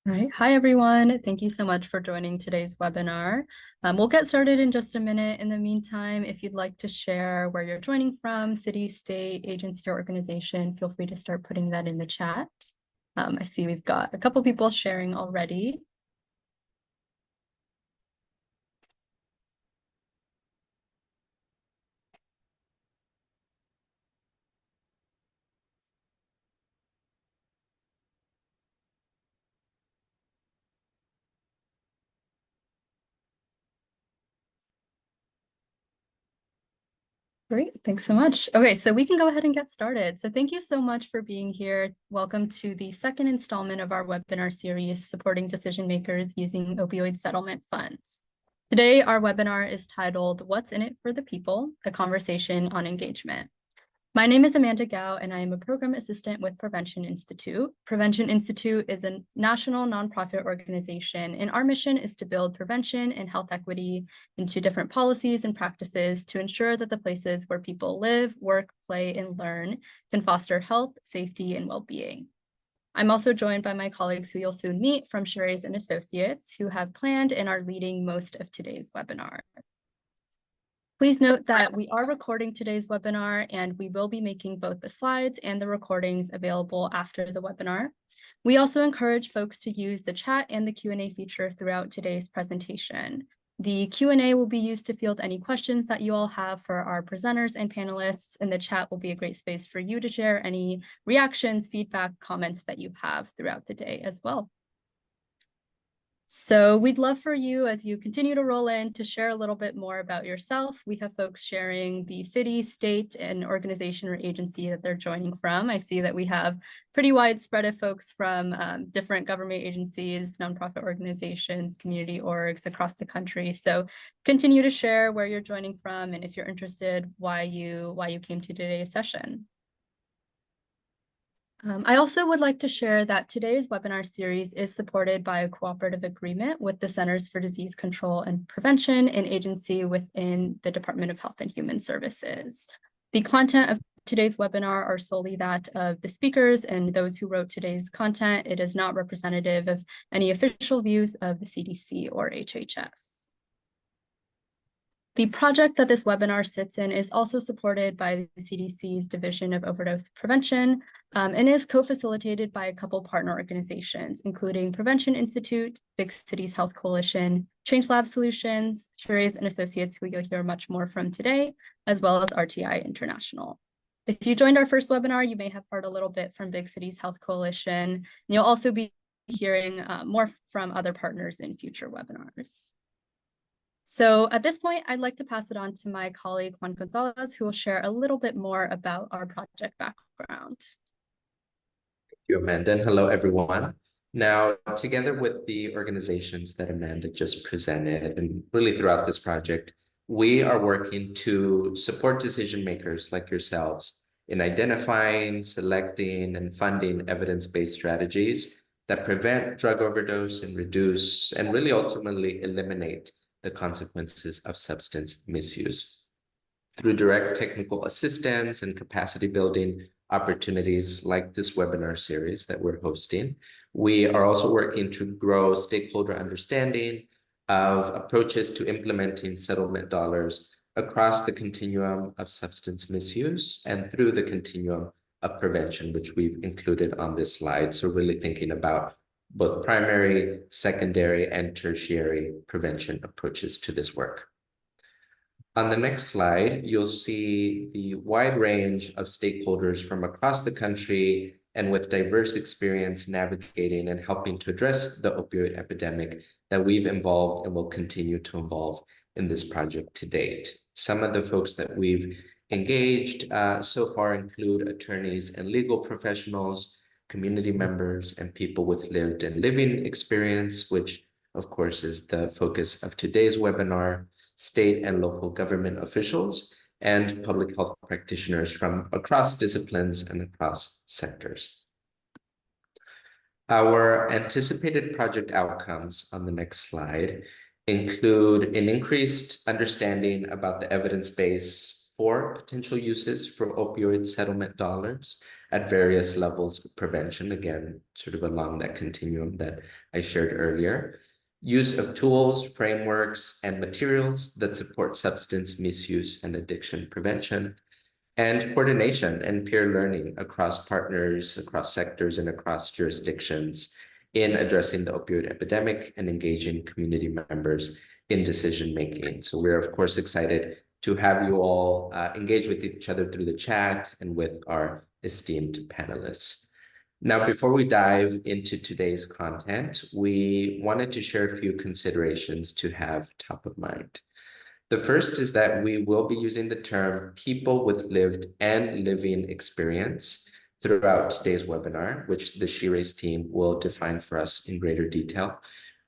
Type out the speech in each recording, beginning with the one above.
All right. Hi, everyone. Thank you so much for joining today's webinar. We'll get started in just a minute. In the meantime, if you'd like to share where you're joining from, city, state, agency, or organization, feel free to start putting that in the chat. I see we've got a couple people sharing already. Great, thanks so much. Okay, so we can go ahead and get started. So thank you so much for being here. Welcome to the second installment of our webinar series, Supporting Decision Makers Using Opioid Settlement Funds. Today, our webinar is titled, What's in it for the People? A Conversation on Engagement. My name is Amanda Gao, and I am a program assistant with Prevention Institute. Prevention Institute is a national nonprofit organization, and our mission is to build prevention and health equity into different policies and practices to ensure that the places where people live, work, play, and learn can foster health, safety, and well-being. I'm also joined by my colleagues who you'll soon meet from SheRay and Associates, who have planned and are leading most of today's webinar. Please note that we are recording today's webinar, and we will be making both the slides and the recordings available after the webinar. We also encourage folks to use the chat and the Q&A feature throughout today's presentation. The Q&A will be used to field any questions that you all have for our presenters and panelists, and the chat will be a great space for you to share any reactions, feedback, comments that you have throughout the day as well. So we'd love for you, as you continue to roll in, to share a little bit more about yourself. We have folks sharing the city, state, and organization or agency that they're joining from. I see that we have pretty widespread of folks from different government agencies, nonprofit organizations, community orgs across the country. So continue to share where you're joining from, and if you're interested, why you came to today's session. I also would like to share that today's webinar series is supported by a cooperative agreement with the Centers for Disease Control and Prevention, an agency within the Department of Health and Human Services. The content of today's webinar are solely that of the speakers and those who wrote today's content. It is not representative of any official views of the CDC or HHS. The project that this webinar sits in is also supported by the CDC's Division of Overdose Prevention and is co-facilitated by a couple partner organizations, including Prevention Institute, Big Cities Health Coalition, ChangeLab Solutions, SheRay and Associates, who you'll hear much more from today, as well as RTI International. If you joined our first webinar, you may have heard a little bit from Big Cities Health Coalition, and you'll also be hearing more from other partners in future webinars. So at this point, I'd like to pass it on to my colleague, Juan Gonzalez, who will share a little bit more about our project background. Thank you, Amanda, and hello, everyone. Now, together with the organizations that Amanda just presented, and really throughout this project, we are working to support decision makers like yourselves in identifying, selecting, and funding evidence-based strategies that prevent drug overdose and reduce, and really ultimately eliminate the consequences of substance misuse. Through direct technical assistance and capacity building opportunities like this webinar series that we're hosting, we are also working to grow stakeholder understanding of approaches to implementing settlement dollars across the continuum of substance misuse and through the continuum of prevention, which we've included on this slide. So really thinking about both primary, secondary, and tertiary prevention approaches to this work. On the next slide, you'll see the wide range of stakeholders from across the country and with diverse experience navigating and helping to address the opioid epidemic that we've involved and will continue to involve in this project to date. Some of the folks that we've engaged so far include attorneys and legal professionals, community members, and people with lived and living experience, which of course is the focus of today's webinar, state and local government officials, and public health practitioners from across disciplines and across sectors. Our anticipated project outcomes on the next slide include an increased understanding about the evidence base 4 potential uses for opioid settlement dollars at various levels of prevention, again, sort of along that continuum that I shared earlier. Use of tools, frameworks, and materials that support substance misuse and addiction prevention, and coordination and peer learning across partners, across sectors, and across jurisdictions in addressing the opioid epidemic and engaging community members in decision-making. So we're, of course, excited to have you all engage with each other through the chat and with our esteemed panelists. Now, before we dive into today's content, we wanted to share a few considerations to have top of mind. The first is that we will be using the term people with lived and living experience throughout today's webinar, which the SheRay's team will define for us in greater detail.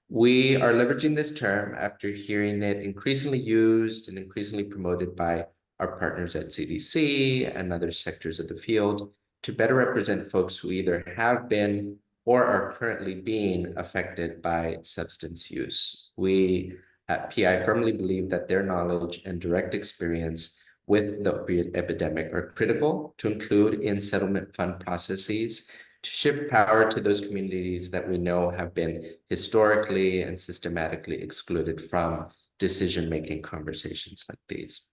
We are leveraging this term after hearing it increasingly used and increasingly promoted by our partners at CDC and other sectors of the field to better represent folks who either have been or are currently being affected by substance use. We at PI firmly believe that their knowledge and direct experience with the opioid epidemic are critical to include in settlement fund processes to shift power to those communities that we know have been historically and systematically excluded from decision-making conversations like these.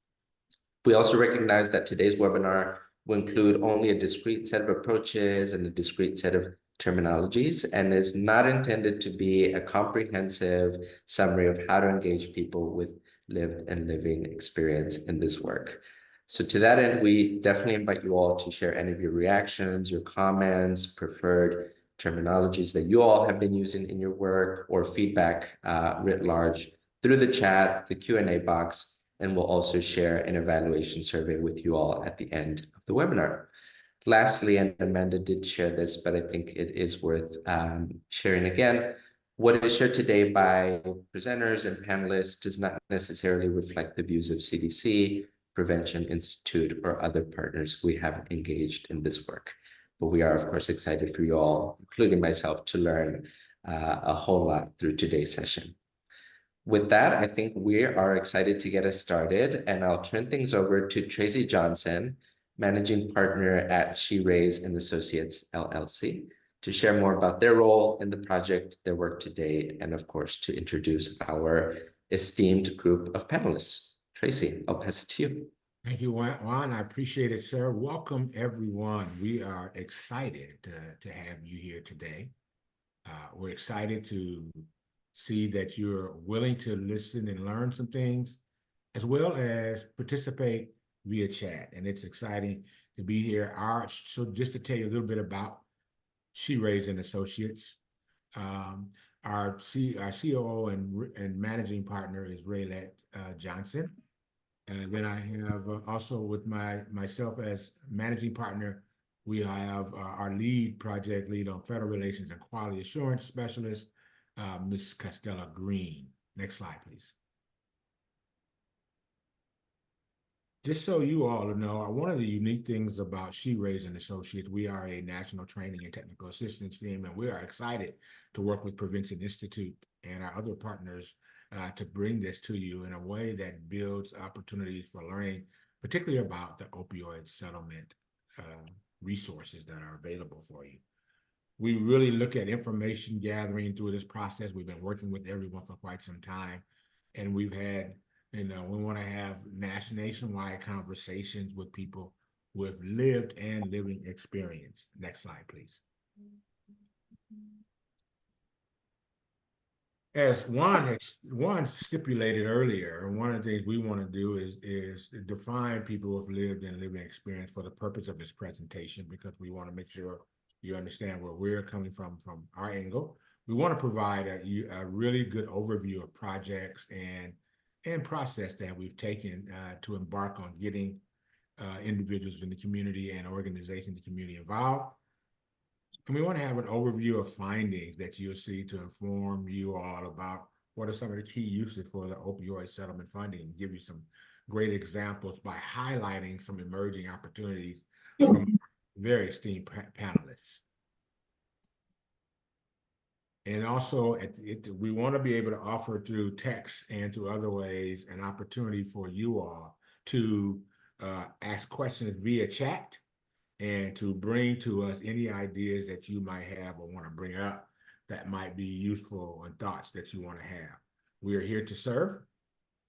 We also recognize that today's webinar will include only a discrete set of approaches and a discrete set of terminologies and is not intended to be a comprehensive summary of how to engage people with lived and living experience in this work. So to that end, we definitely invite you all to share any of your reactions, your comments, preferred terminologies that you all have been using in your work, or feedback writ large through the chat, the Q&A box, and we'll also share an evaluation survey with you all at the end of the webinar. Lastly, and Amanda did share this, but I think it is worth sharing again, what is shared today by presenters and panelists does not necessarily reflect the views of CDC, Prevention Institute, or other partners we have engaged in this work. But we are, of course, excited for you all, including myself, to learn a whole lot through today's session. With that, I think we are excited to get us started, and I'll turn things over to Tracy Johnson, Managing Partner at SheRay and Associates, LLC, to share more about their role in the project, their work to date, and of course, to introduce our esteemed group of panelists. Tracy, I'll pass it to you. Thank you, Juan. I appreciate it, sir. Welcome, everyone. We are excited to have you here today. We're excited to see that you're willing to listen and learn some things, as well as participate via chat. And it's exciting to be here. So just to tell you a little bit about SheRay and Associates, our COO and managing partner is Raylet Johnson. And then I have also with myself as managing partner, we have our project lead on federal relations and quality assurance specialist, Ms. Costella Green. Next slide, please. Just so you all know, one of the unique things about SheRay and Associates, we are a national training and technical assistance team, and we are excited to work with Prevention Institute and our other partners to bring this to you in a way that builds opportunities for learning, particularly about the opioid settlement resources that are available for you. We really look at information gathering through this process. We've been working with everyone for quite some time, and we've had, we want to have nationwide conversations with people with lived and living experience. Next slide, please. As Juan stipulated earlier, one of the things we want to do is define people with lived and living experience for the purpose of this presentation, because we want to make sure you understand where we're coming from our angle. We want to provide a really good overview of projects and process that we've taken to embark on getting individuals in the community and organizations in the community involved. And we want to have an overview of findings that you'll see to inform you all about what are some of the key uses for the opioid settlement funding, and give you some great examples by highlighting some emerging opportunities from very esteemed panelists. And also, we want to be able to offer through text and through other ways an opportunity for you all to ask questions via chat and to bring to us any ideas that you might have or want to bring up that might be useful and thoughts that you want to have. We are here to serve.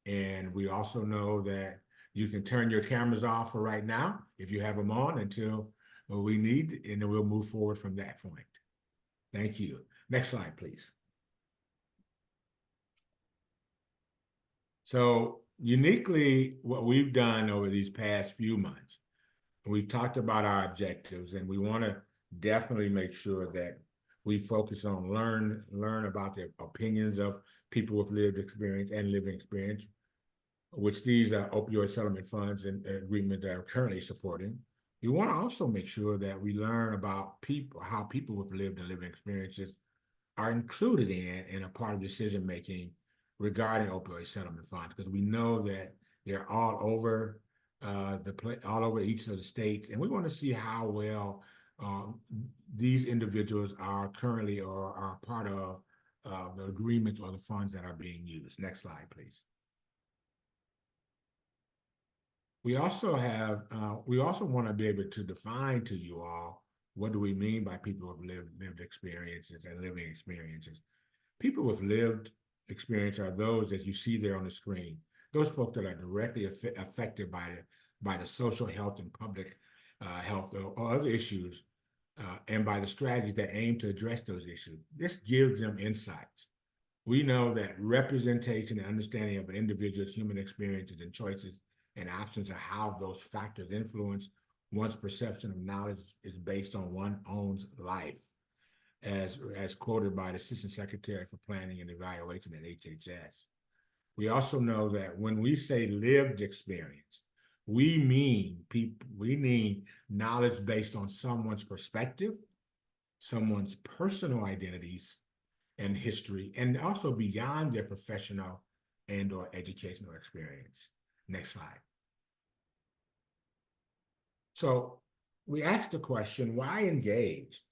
And we also know that you can turn your cameras off for right now if you have them on until we need, and then we'll move forward from that point. Thank you. Next slide, please. So uniquely, what we've done over these past few months, we've talked about our objectives, and we want to definitely make sure that we focus on learn about the opinions of people with lived experience and living experience, which these opioid settlement funds and agreements are currently supporting. We want to also make sure that we learn about people, how people with lived and living experiences are included in and a part of decision making regarding opioid settlement funds, because we know that they're all over all over each of the states, and we want to see how well these individuals are currently or are part of the agreements or the funds that are being used. Next slide, please. We also want to be able to define to you all, what do we mean by people with lived experiences and living experiences? People with lived experience are those that you see there on the screen, those folks that are directly affected by the social health and public health or other issues, and by the strategies that aim to address those issues. This gives them insights. We know that representation and understanding of an individual's human experiences and choices and options of how those factors influence one's perception of knowledge is based on one's own life, as quoted by the Assistant Secretary for Planning and Evaluation at HHS. We also know that when we say lived experience, we mean knowledge based on someone's perspective, someone's personal identities and history, and also beyond their professional and or educational experience. Next slide. So we asked the question, why engage?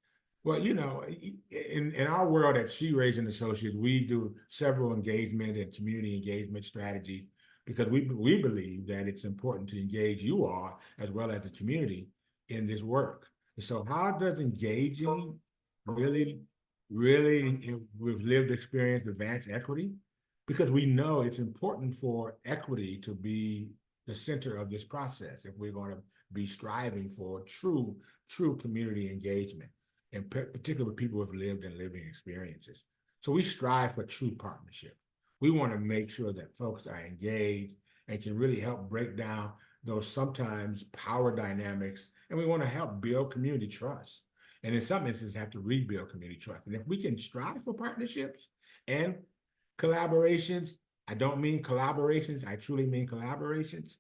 Well, you know, in our world at SheRay and Associates, we do several engagement and community engagement strategies because we believe that it's important to engage you all as well as the community in this work. So how does engaging really with lived experience advance equity? Because we know it's important for equity to be the center of this process if we're going to be striving for true community engagement, and particularly with people with lived and living experiences. So we strive for true partnership. We want to make sure that folks are engaged and can really help break down those sometimes power dynamics, and we want to help build community trust. And in some instances, have to rebuild community trust. And if we can strive for partnerships and collaborations, I don't mean collaborations, I truly mean collaborations,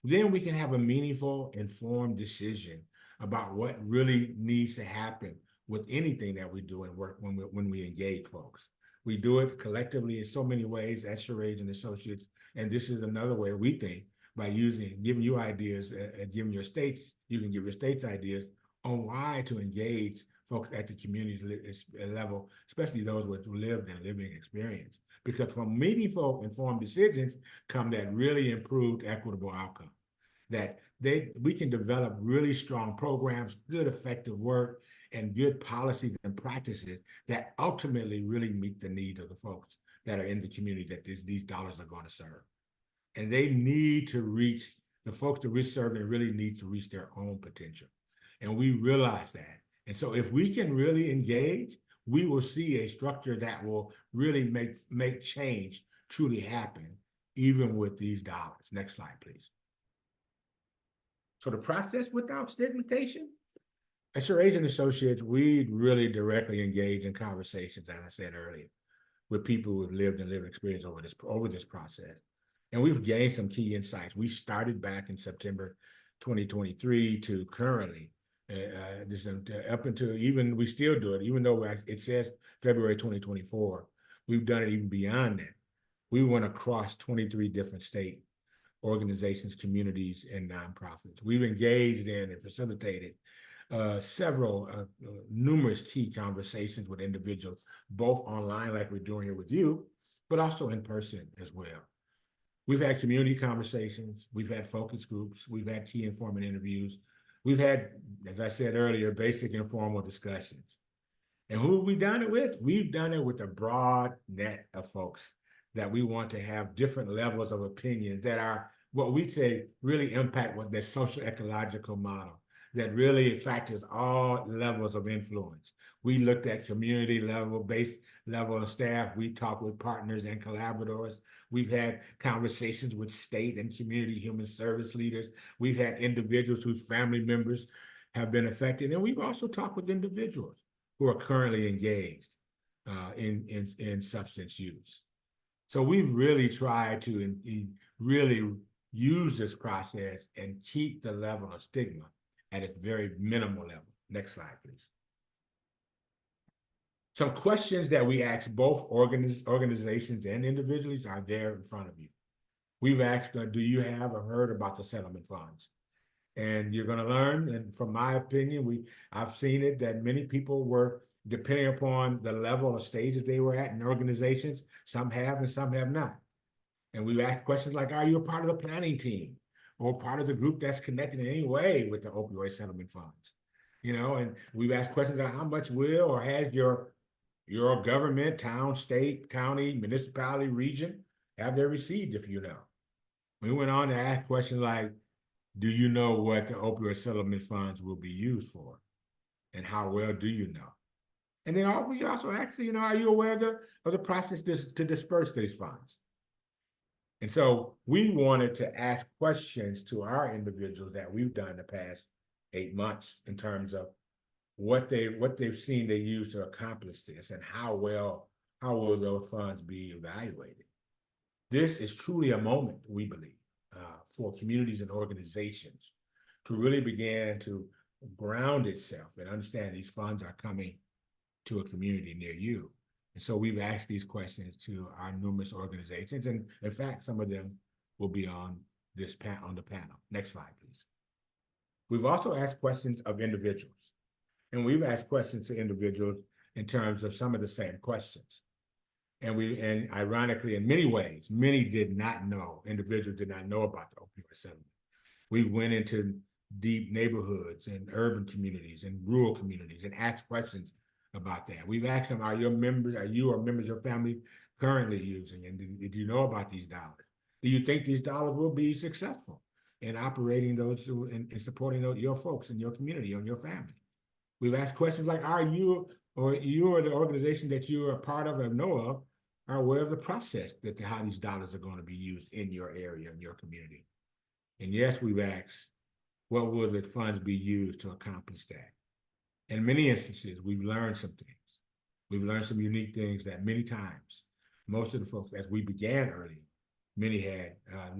then we can have a meaningful, informed decision about what really needs to happen with anything that we do and work when we engage folks. We do it collectively in so many ways at SheRay and Associates, and this is another way we think by giving you ideas and giving your states, you can give your states ideas on why to engage folks at the community level, especially those with lived and living experience. Because from meaningful, informed decisions come that really improved equitable outcome. That we can develop really strong programs, good effective work, and good policies and practices that ultimately really meet the needs of the folks that are in the community that these dollars are going to serve. And they need to reach, the folks that we're serving really need to reach their own potential. And we realize that. And so if we can really engage, we will see a structure that will really make change truly happen, even with these dollars. Next slide, please. So the process without stigmatization, at SheRay and Associates, we really directly engage in conversations, as I said earlier, with people who have lived and lived experience over this process. And we've gained some key insights. We started back in September 2023 to currently, up until we still do it, even though it says February 2024, we've done it even beyond that. We went across 23 different state organizations, communities, and nonprofits. We've engaged in and facilitated numerous key conversations with individuals, both online like we're doing here with you, but also in person as well. We've had community conversations, we've had focus groups, we've had key informant interviews, we've had, as I said earlier, basic informal discussions. And who have we done it with? We've done it with a broad net of folks that we want to have different levels of opinions that are what we say really impact what the social ecological model that really factors all levels of influence. We looked at community level, base level of staff. We talked with partners and collaborators. We've had conversations with state and community human service leaders. We've had individuals whose family members have been affected. And we've also talked with individuals who are currently engaged in substance use. So we've really tried to really use this process and keep the level of stigma at its very minimal level. Next slide, please. Some questions that we ask both organizations and individuals are there in front of you. We've asked, do you have or heard about the settlement funds? And you're going to learn, and from my opinion, I've seen it that many people were, depending upon the level or stages they were at in organizations, some have and some have not. And we've asked questions like, are you a part of the planning team or part of the group that's connected in any way with the opioid settlement funds? You know, and we've asked questions like how much will or has your government, town, state, county, municipality, region, have they received, if you know? We went on to ask questions like, do you know what the opioid settlement funds will be used for? And how well do you know? And then we also asked, you know, are you aware of the process to disperse these funds? And so we wanted to ask questions to our individuals that we've done the past 8 months in terms of what they've seen they use to accomplish this and how will those funds be evaluated. This is truly a moment, we believe, for communities and organizations to really begin to ground itself and understand these funds are coming to a community near you. And so we've asked these questions to our numerous organizations, and in fact, some of them will be on the panel. Next slide, please. We've also asked questions of individuals, and we've asked questions to individuals in terms of some of the same questions. And ironically, in many ways, many individuals did not know about the opioid settlement. We went into deep neighborhoods and urban communities and rural communities and asked questions about that. We've asked them, are you or members of your family currently using? And did you know about these dollars? Do you think these dollars will be successful in operating those and supporting your folks in your community and your family? We've asked questions like, are you or the organization that you are a part of or know of are aware of the process how these dollars are going to be used in your area, in your community? And yes, we've asked, what will the funds be used to accomplish that? In many instances, we've learned some things. We've learned some unique things that many times, most of the folks, as we began early, many had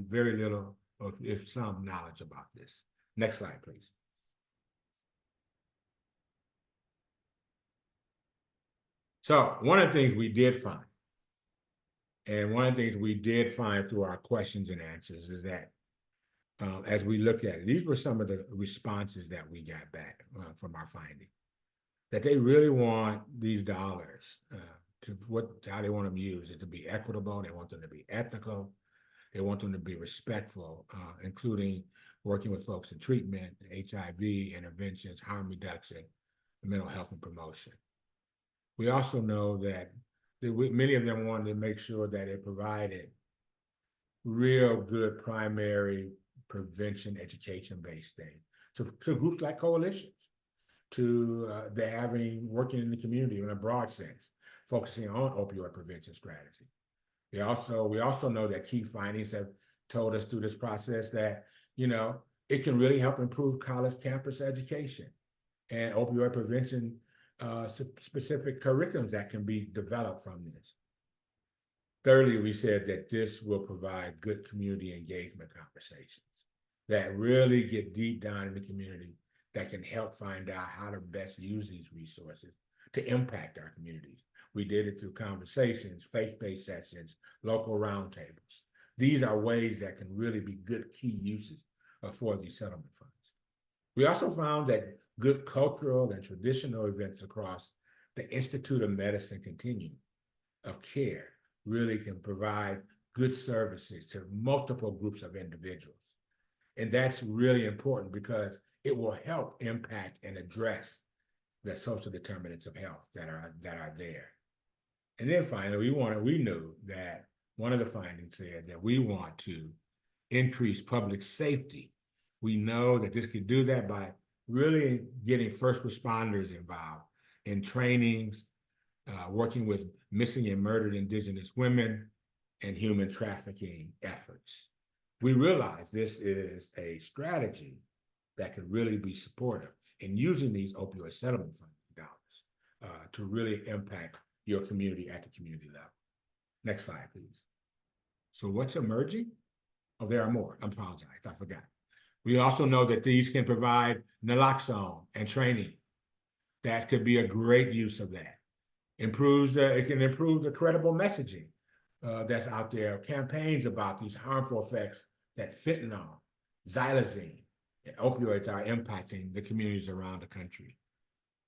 very little, or if some, knowledge about this. Next slide, please. So one of the things we did find, and one of the things we did find through our questions and answers is that as we look at it, these were some of the responses that we got back from our finding, that they really want these dollars how they want them used, is to be equitable, they want them to be ethical, they want them to be respectful, including working with folks in treatment, HIV, interventions, harm reduction, mental health and promotion. We also know that many of them wanted to make sure that it provided real good primary prevention, education-based thing to groups like coalitions, to working in the community in a broad sense, focusing on opioid prevention strategy. We also know that key findings have told us through this process that, it can really help improve college campus education and opioid prevention specific curriculums that can be developed from this. Thirdly, we said that this will provide good community engagement conversations that really get deep down in the community, that can help find out how to best use these resources to impact our communities. We did it through conversations, faith-based sessions, local roundtables. These are ways that can really be good key uses for these settlement funds. We also found that good cultural and traditional events across the Institute of Medicine continuum of care really can provide good services to multiple groups of individuals. And that's really important because it will help impact and address the social determinants of health that are there. And then finally, we knew that one of the findings said that we want to increase public safety. We know that this could do that by really getting first responders involved in trainings, working with missing and murdered Indigenous women, and human trafficking efforts. We realize this is a strategy that could really be supportive in using these opioid settlement fund dollars to really impact your community at the community level. Next slide, please. So what's emerging? Oh, there are more. I apologize, I forgot. We also know that these can provide naloxone and training. That could be a great use of that. It can improve the credible messaging that's out there, campaigns about these harmful effects that fentanyl, xylazine, and opioids are impacting the communities around the country.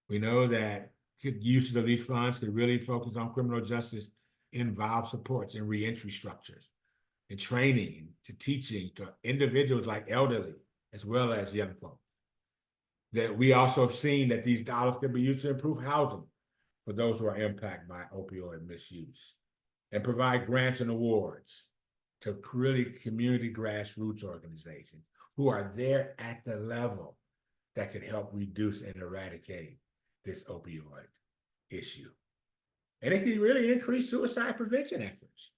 We know that uses of these funds could really focus on criminal justice, involve supports and reentry structures, and training, to teaching to individuals like elderly, as well as young folks. That we also have seen that these dollars can be used to improve housing for those who are impacted by opioid misuse, and provide grants and awards to really community grassroots organizations who are there at the level that can help reduce and eradicate this opioid issue. And it can really increase suicide prevention efforts.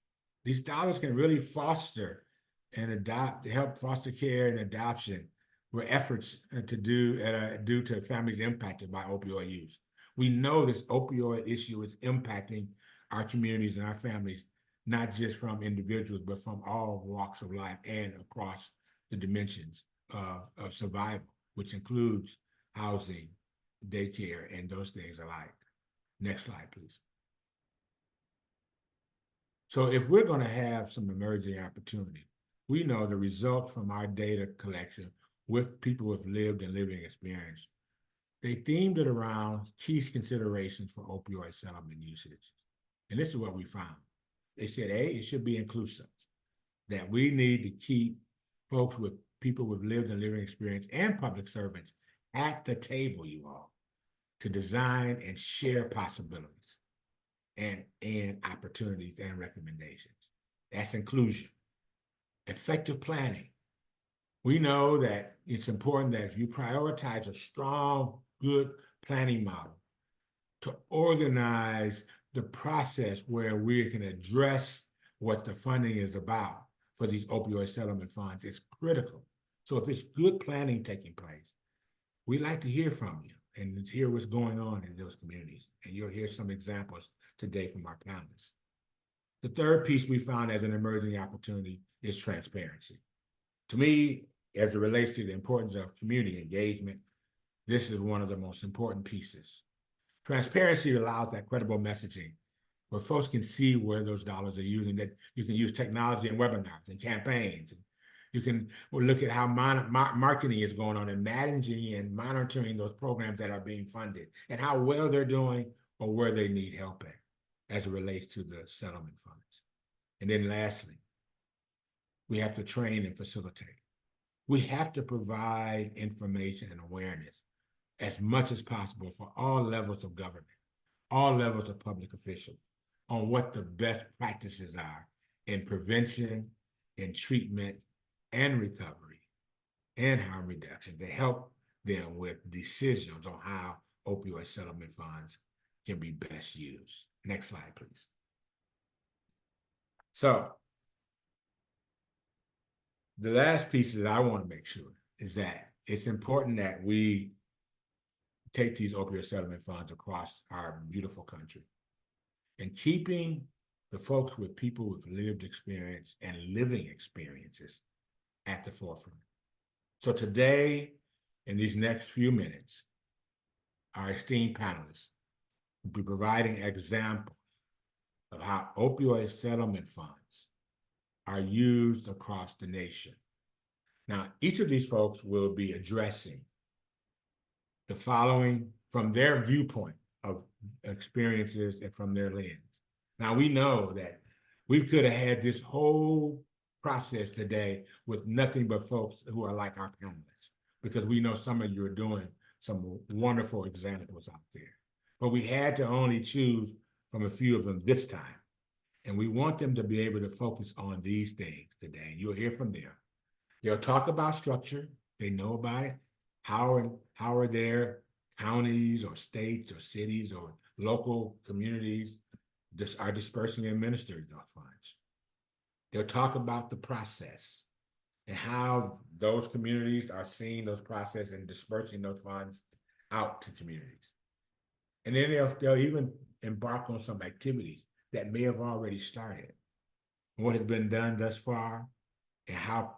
These dollars can really foster and help foster care and adoption were efforts to due to families impacted by opioid use. We know this opioid issue is impacting our communities and our families, not just from individuals, but from all walks of life and across the dimensions of survival, which includes housing, daycare, and those things alike. Next slide, please. So if we're going to have some emerging opportunity, we know the results from our data collection with people with lived and living experience, they themed it around key considerations for opioid settlement usage. And this is what we found. They said, A, it should be inclusive, that we need to keep folks with people with lived and living experience and public servants at the table, you all, to design and share possibilities and opportunities and recommendations. That's inclusion. Effective planning. We know that it's important that if you prioritize a strong, good planning model to organize the process where we can address what the funding is about for these opioid settlement funds, is critical. So if it's good planning taking place, we'd like to hear from you and hear what's going on in those communities. And you'll hear some examples today from our panelists. The third piece we found as an emerging opportunity is transparency. To me, as it relates to the importance of community engagement, this is one of the most important pieces. Transparency allows that credible messaging where folks can see where those dollars are using, that you can use technology and webinars and campaigns. And you can look at how marketing is going on and managing and monitoring those programs that are being funded and how well they're doing or where they need help at as it relates to the settlement funds. And then lastly, we have to train and facilitate. We have to provide information and awareness as much as possible for all levels of government, all levels of public officials, on what the best practices are in prevention, in treatment, and recovery, and harm reduction to help them with decisions on how opioid settlement funds can be best used. Next slide, please. So, the last piece that I want to make sure is that it's important that we take these opioid settlement funds across our beautiful country and keeping the folks with people with lived experience and living experiences at the forefront. So today, in these next few minutes, our esteemed panelists will be providing examples of how opioid settlement funds are used across the nation. Now, each of these folks will be addressing the following from their viewpoint of experiences and from their lens. Now, we know that We could have had this whole process today with nothing but folks who are like our panelists, because we know some of you are doing some wonderful examples out there. But we had to only choose from a few of them this time. And we want them to be able to focus on these things today. And you'll hear from them. They'll talk about structure. They know about it. How are their counties or states or cities or local communities are dispersing and administering those funds. They'll talk about the process and how those communities are seeing those processes and dispersing those funds out to communities. And then they'll even embark on some activities that may have already started, what has been done thus far, and how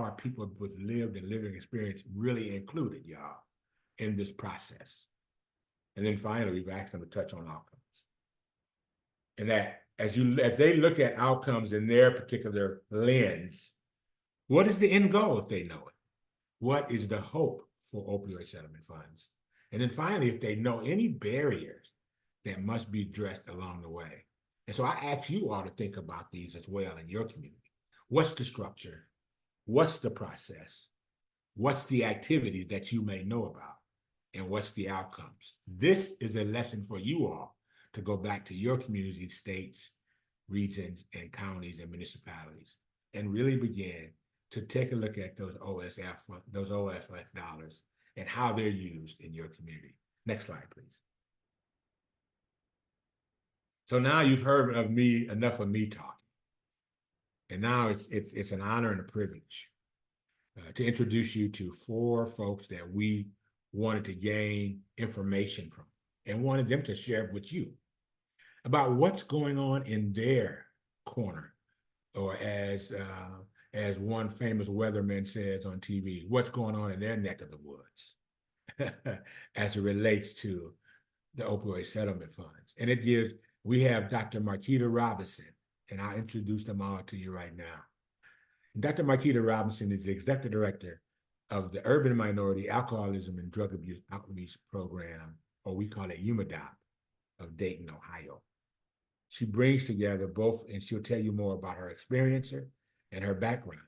our people with lived and living experience really included y'all in this process. And then finally, we've asked them to touch on outcomes. And that as they look at outcomes in their particular lens, what is the end goal if they know it? What is the hope for opioid settlement funds? And then finally, if they know any barriers that must be addressed along the way. And so I ask you all to think about these as well in your community. What's the structure? What's the process? What's the activities that you may know about? And what's the outcomes? This is a lesson for you all to go back to your communities, states, regions, and counties and municipalities, and really begin to take a look at those OSF dollars and how they're used in your community. Next slide, please. So now you've heard of me, enough of me talking. And now it's an honor and a privilege to introduce you to 4 folks that we wanted to gain information from and wanted them to share with you about what's going on in their corner, or as one famous weatherman says on TV, what's going on in their neck of the woods as it relates to the opioid settlement funds. And we have Dr. Marketa Robinson, and I'll introduce them all to you right now. And Dr. Marketa Robinson is the executive director of the Urban Minority Alcoholism and Drug Abuse Outreach Program, or we call it UMADOP, of Dayton, Ohio. She brings together both, and she'll tell you more about her experience and her background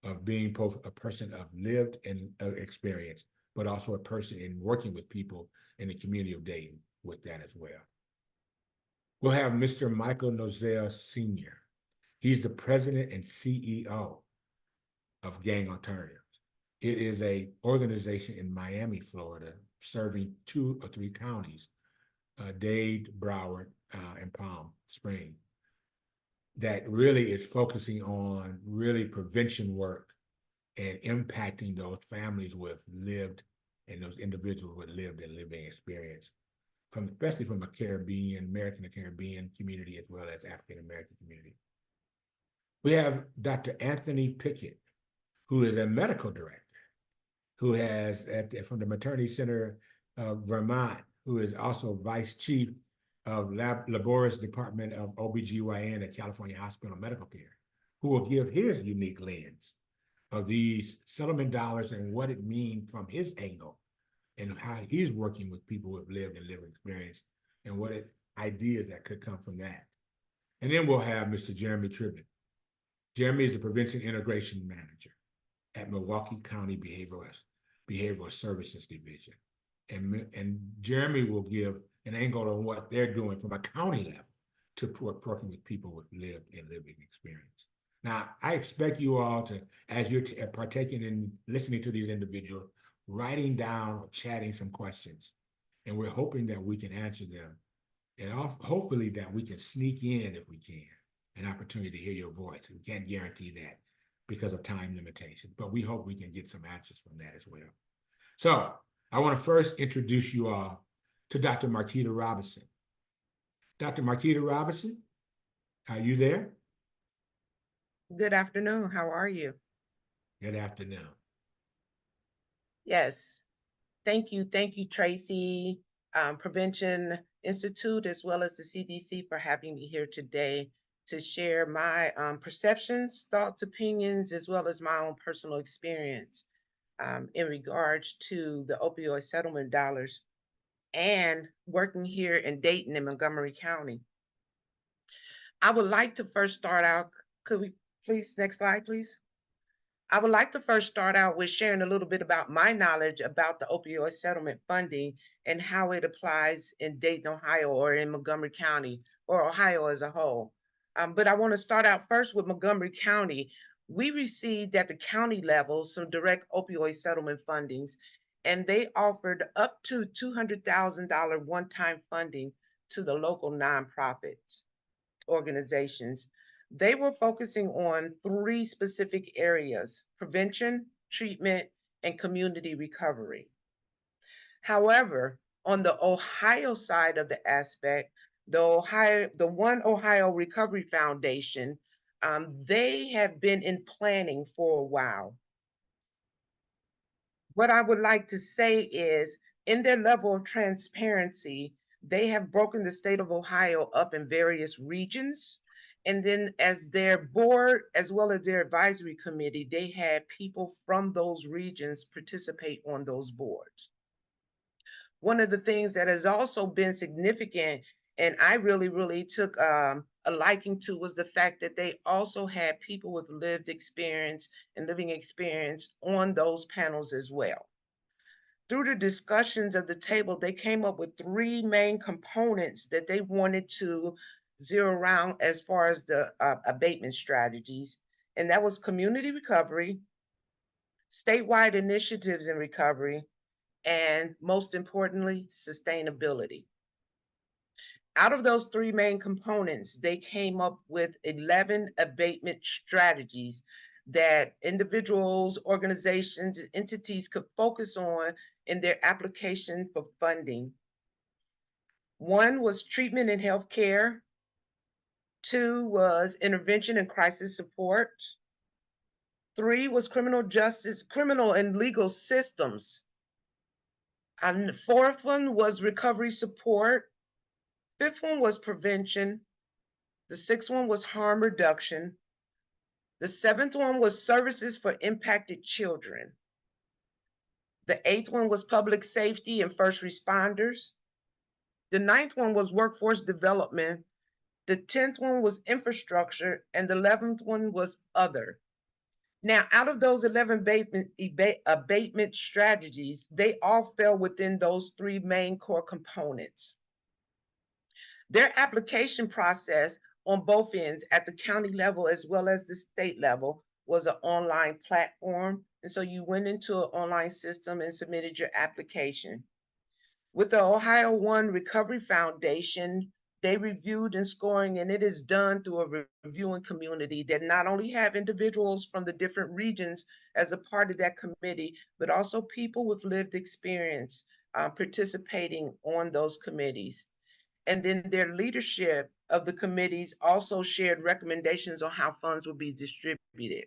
of being both a person of lived and experience, but also a person in working with people in the community of Dayton with that as well. We'll have Mr. Michael Nozile Sr. He's the president and CEO of Gang Alternatives. It is an organization in Miami, Florida, serving 2 or 3 counties, Dade, Broward, and Palm Springs, that really is focusing on really prevention work and impacting those families with lived, and those individuals with lived and living experience, especially from a Caribbean, American and Caribbean community, as well as African American community. We have Dr. Anthony Pickett, who is a medical director, who has from the Maternity Center of Vermont, who is also vice chief of Laborist Department of OBGYN at California Hospital Medical Care, who will give his unique lens of these settlement dollars and what it means from his angle, and how he's working with people with lived and living experience, and what ideas that could come from that. And then we'll have Mr. Jeremy Triblett. Jeremy is the Prevention Integration Manager at Milwaukee County Behavioral Services Division. And Jeremy will give an angle on what they're doing from a county level to working with people with lived and living experience. Now, I expect you all to, as you're partaking in listening to these individuals, writing down or chatting some questions. And we're hoping that we can answer them. And hopefully that we can sneak in, if we can, an opportunity to hear your voice. We can't guarantee that because of time limitations, but we hope we can get some answers from that as well. So I want to first introduce you all to Dr. Marketa Robinson. Dr. Marketa Robinson, are you there? Good afternoon. How are you? Good afternoon. Yes. Thank you, Tracy, Prevention Institute, as well as the CDC, for having me here today to share my perceptions, thoughts, opinions, as well as my own personal experience in regards to the opioid settlement dollars and working here in Dayton and Montgomery County. I would like to first start out, could we please, next slide, please? I would like to first start out with sharing a little bit about my knowledge about the opioid settlement funding and how it applies in Dayton, Ohio, or in Montgomery County, or Ohio as a whole. But I want to start out first with Montgomery County. We received at the county level some direct opioid settlement fundings, and they offered up to $200,000 one-time funding to the local nonprofits organizations. They were focusing on 3 specific areas: prevention, treatment, and community recovery. However, on the Ohio side of the aspect, the One Ohio Recovery Foundation, they have been in planning for a while. What I would like to say is, in their level of transparency, they have broken the state of Ohio up in various regions. And then as their board, as well as their advisory committee, they had people from those regions participate on those boards. One of the things that has also been significant, and I really took a liking to, was the fact that they also had people with lived experience and living experience on those panels as well. Through the discussions of the table, they came up with 3 main components that they wanted to zero around as far as the abatement strategies, and that was community recovery, statewide initiatives in recovery, and most importantly, sustainability. Out of those 3 main components, they came up with 11 abatement strategies that individuals, organizations, and entities could focus on in their application for funding. 1 was treatment and healthcare. 2 was intervention and crisis support. 3 was criminal and legal systems. And the 4th one was recovery support. 5th one was prevention. The 6th one was harm reduction. The 7th one was services for impacted children. The 8th one was public safety and first responders. The 9th one was workforce development. The 10th one was infrastructure, and the 11th one was other. Now, out of those 11 abatement strategies, they all fell within those 3 main core components. Their application process on both ends, at the county level as well as the state level, was an online platform. And so you went into an online system and submitted your application. With the Ohio One Recovery Foundation, they reviewed and scoring, and it is done through a reviewing community that not only have individuals from the different regions as a part of that committee, but also people with lived experience participating on those committees. And then their leadership of the committees also shared recommendations on how funds will be distributed.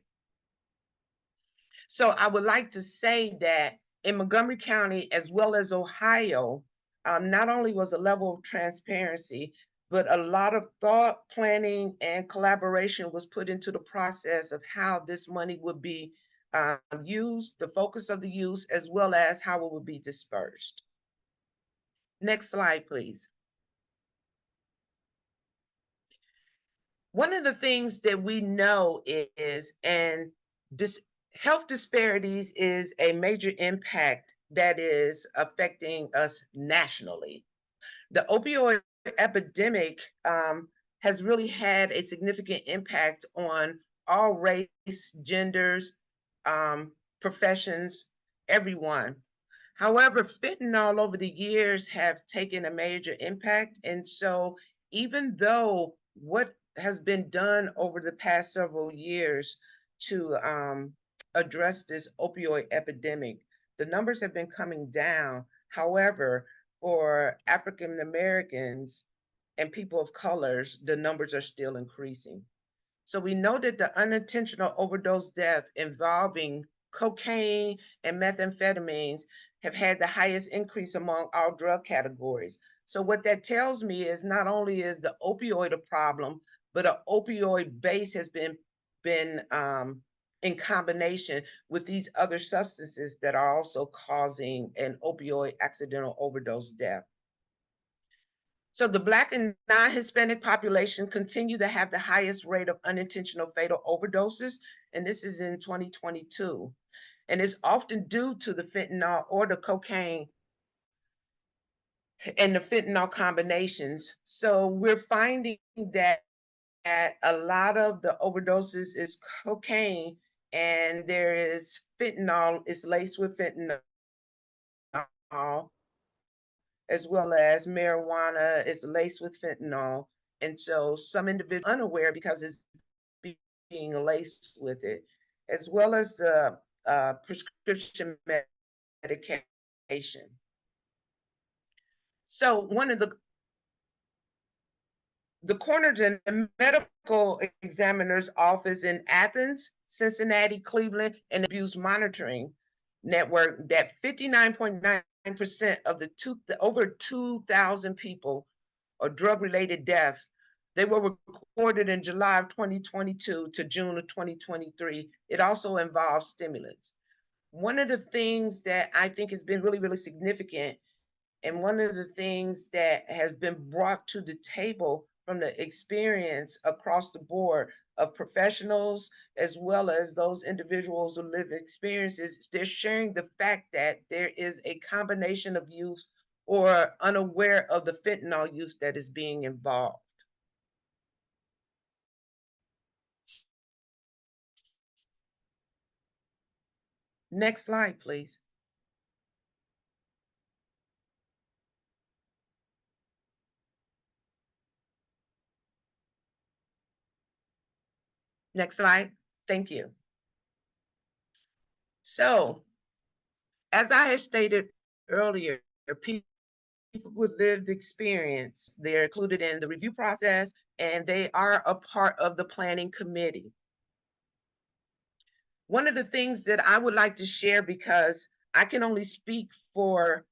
So I would like to say that in Montgomery County, as well as Ohio, not only was a level of transparency, but a lot of thought, planning, and collaboration was put into the process of how this money would be used, the focus of the use, as well as how it would be dispersed. Next slide, please. One of the things that we know is, and health disparities is a major impact that is affecting us nationally. The opioid epidemic has really had a significant impact on all race, genders, professions, everyone. However, fentanyl over the years have taken a major impact. And so even though what has been done over the past several years to address this opioid epidemic, the numbers have been coming down. However, for African Americans and people of colors, the numbers are still increasing. So we know that the unintentional overdose death involving cocaine and methamphetamines have had the highest increase among all drug categories. So what that tells me is not only is the opioid a problem, but an opioid base has been in combination with these other substances that are also causing an opioid accidental overdose death. So the Black and non-Hispanic population continue to have the highest rate of unintentional fatal overdoses, and this is in 2022. And it's often due to the fentanyl or the cocaine and the fentanyl combinations. So we're finding that a lot of the overdoses is cocaine, and there is fentanyl, it's laced with fentanyl, as well as marijuana is laced with fentanyl. And so some individuals are unaware because it's being laced with it, as well as the prescription medication. So one of the coroners and the medical examiner's office in Athens, Cincinnati, Cleveland, and abuse monitoring network that 59.9% of the over 2,000 people or drug-related deaths, they were recorded in July of 2022 to June of 2023. It also involves stimulants. One of the things that I think has been really, really significant, and one of the things that has been brought to the table from the experience across the board of professionals, as well as those individuals who live experiences, they're sharing the fact that there is a combination of use or unaware of the fentanyl use that is being involved. Next slide, please. Next slide. Thank you. So, as I had stated earlier, people with lived experience, they're included in the review process, and they are a part of the planning committee. One of the things that I would like to share, because I can only speak for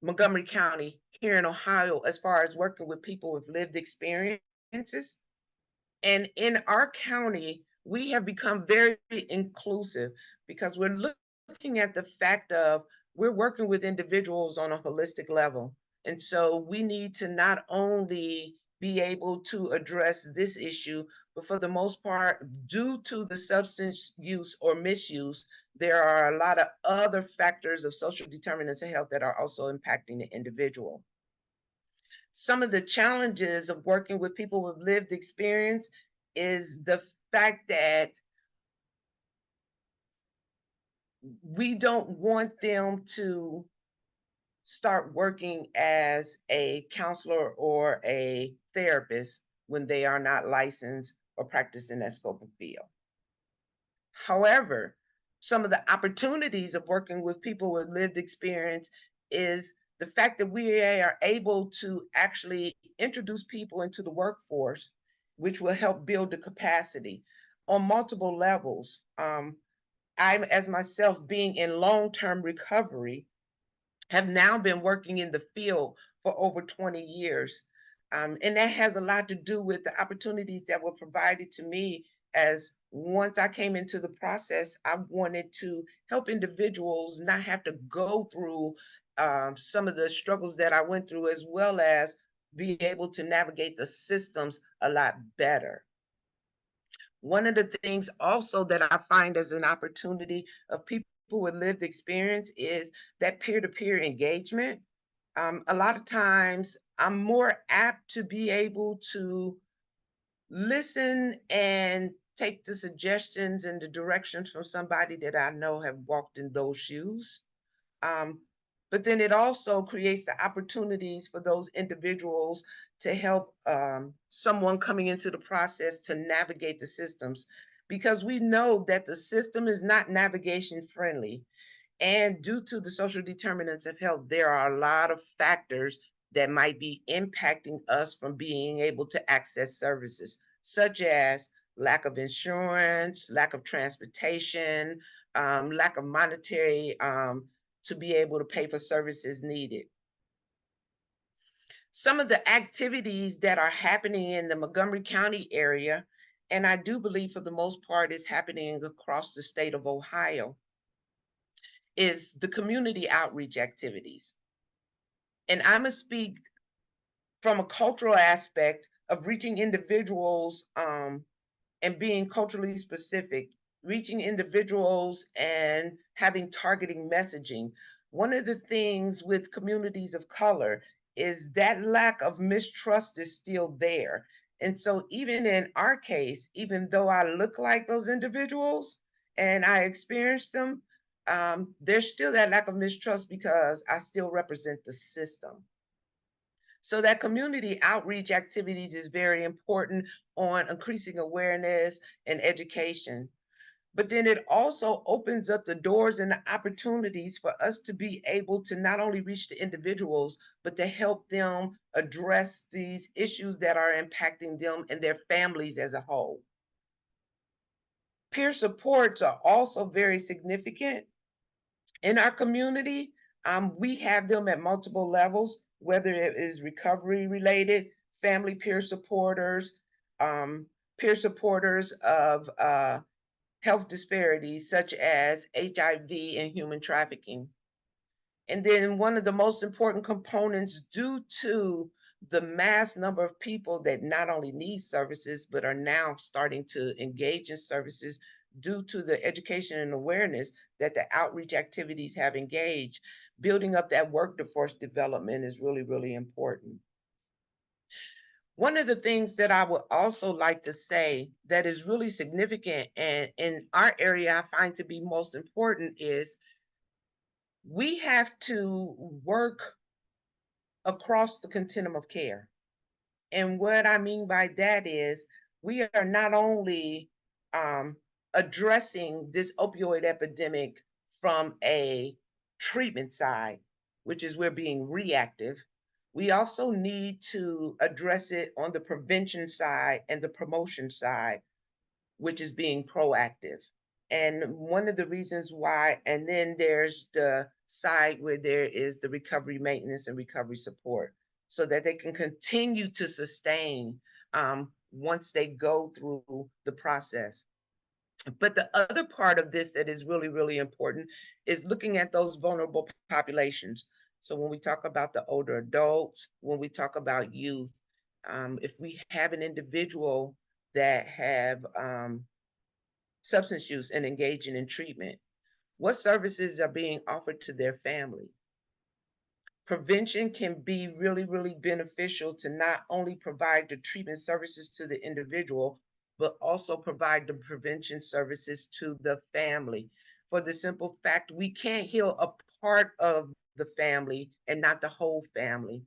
Montgomery County here in Ohio as far as working with people with lived experiences. And in our county, we have become very inclusive because we're looking at the fact of we're working with individuals on a holistic level. And so we need to not only be able to address this issue, but for the most part, due to the substance use or misuse, there are a lot of other factors of social determinants of health that are also impacting the individual. Some of the challenges of working with people with lived experience is the fact that we don't want them to start working as a counselor or a therapist when they are not licensed or practicing that scope of field. However, some of the opportunities of working with people with lived experience is the fact that we are able to actually introduce people into the workforce, which will help build the capacity on multiple levels. I, as myself, being in long-term recovery, have now been working in the field for over 20 years. And that has a lot to do with the opportunities that were provided to me, as once I came into the process, I wanted to help individuals not have to go through some of the struggles that I went through, as well as be able to navigate the systems a lot better. One of the things also that I find as an opportunity of people with lived experience is that peer-to-peer engagement. A lot of times I'm more apt to be able to listen and take the suggestions and the directions from somebody that I know have walked in those shoes. But then it also creates the opportunities for those individuals to help someone coming into the process to navigate the systems, because we know that the system is not navigation friendly. And due to the social determinants of health, there are a lot of factors that might be impacting us from being able to access services, such as lack of insurance, lack of transportation, lack of monetary to be able to pay for services needed. Some of the activities that are happening in the Montgomery County area, and I do believe for the most part is happening across the state of Ohio, is the community outreach activities. And I'm gonna speak from a cultural aspect of reaching individuals and being culturally specific, reaching individuals and having targeting messaging. One of the things with communities of color is that lack of mistrust is still there. And so even in our case, even though I look like those individuals and I experienced them, there's still that lack of mistrust because I still represent the system. So that community outreach activities is very important on increasing awareness and education. But then it also opens up the doors and the opportunities for us to be able to not only reach the individuals, but to help them address these issues that are impacting them and their families as a whole. Peer supports are also very significant in our community. We have them at multiple levels, whether it is recovery related, family peer supporters of health disparities such as HIV and human trafficking. And then one of the most important components, due to the mass number of people that not only need services, but are now starting to engage in services due to the education and awareness that the outreach activities have engaged, building up that workforce development is really, really important. One of the things that I would also like to say that is really significant and in our area I find to be most important is we have to work across the continuum of care. And what I mean by that is we are not only addressing this opioid epidemic from a treatment side, which is we're being reactive. We also need to address it on the prevention side and the promotion side, which is being proactive. And one of the reasons why, and then there's the side where there is the recovery maintenance and recovery support, so that they can continue to sustain once they go through the process. But the other part of this that is really, really important is looking at those vulnerable populations. So when we talk about the older adults, when we talk about youth, if we have an individual that have substance use and engaging in treatment, what services are being offered to their family? Prevention can be really, really beneficial to not only provide the treatment services to the individual, but also provide the prevention services to the family. For the simple fact, we can't heal a part of the family and not the whole family.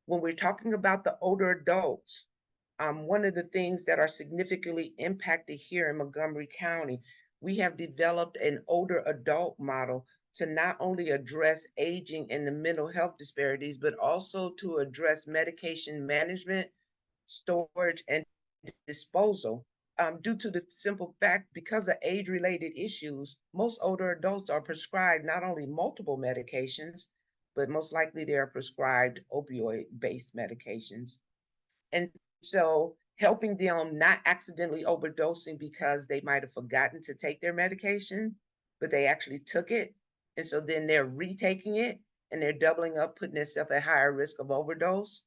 When we're talking about the older adults, one of the things that are significantly impacted here in Montgomery County, we have developed an older adult model to not only address aging and the mental health disparities, but also to address medication management, storage, and disposal. Due to the simple fact, because of age-related issues, most older adults are prescribed not only multiple medications, but most likely they are prescribed opioid-based medications. And so helping them not accidentally overdosing because they might have forgotten to take their medication, but they actually took it. And so then they're retaking it and they're doubling up, putting themselves at higher risk of overdose,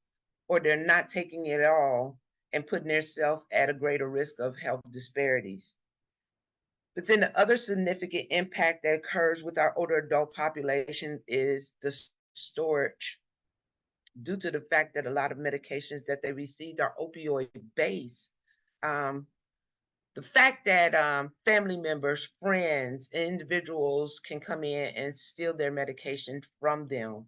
or they're not taking it at all and putting themselves at a greater risk of health disparities. But then the other significant impact that occurs with our older adult population is the storage. Due to the fact that a lot of medications that they received are opioid based, the fact that family members, friends, individuals can come in and steal their medication from them.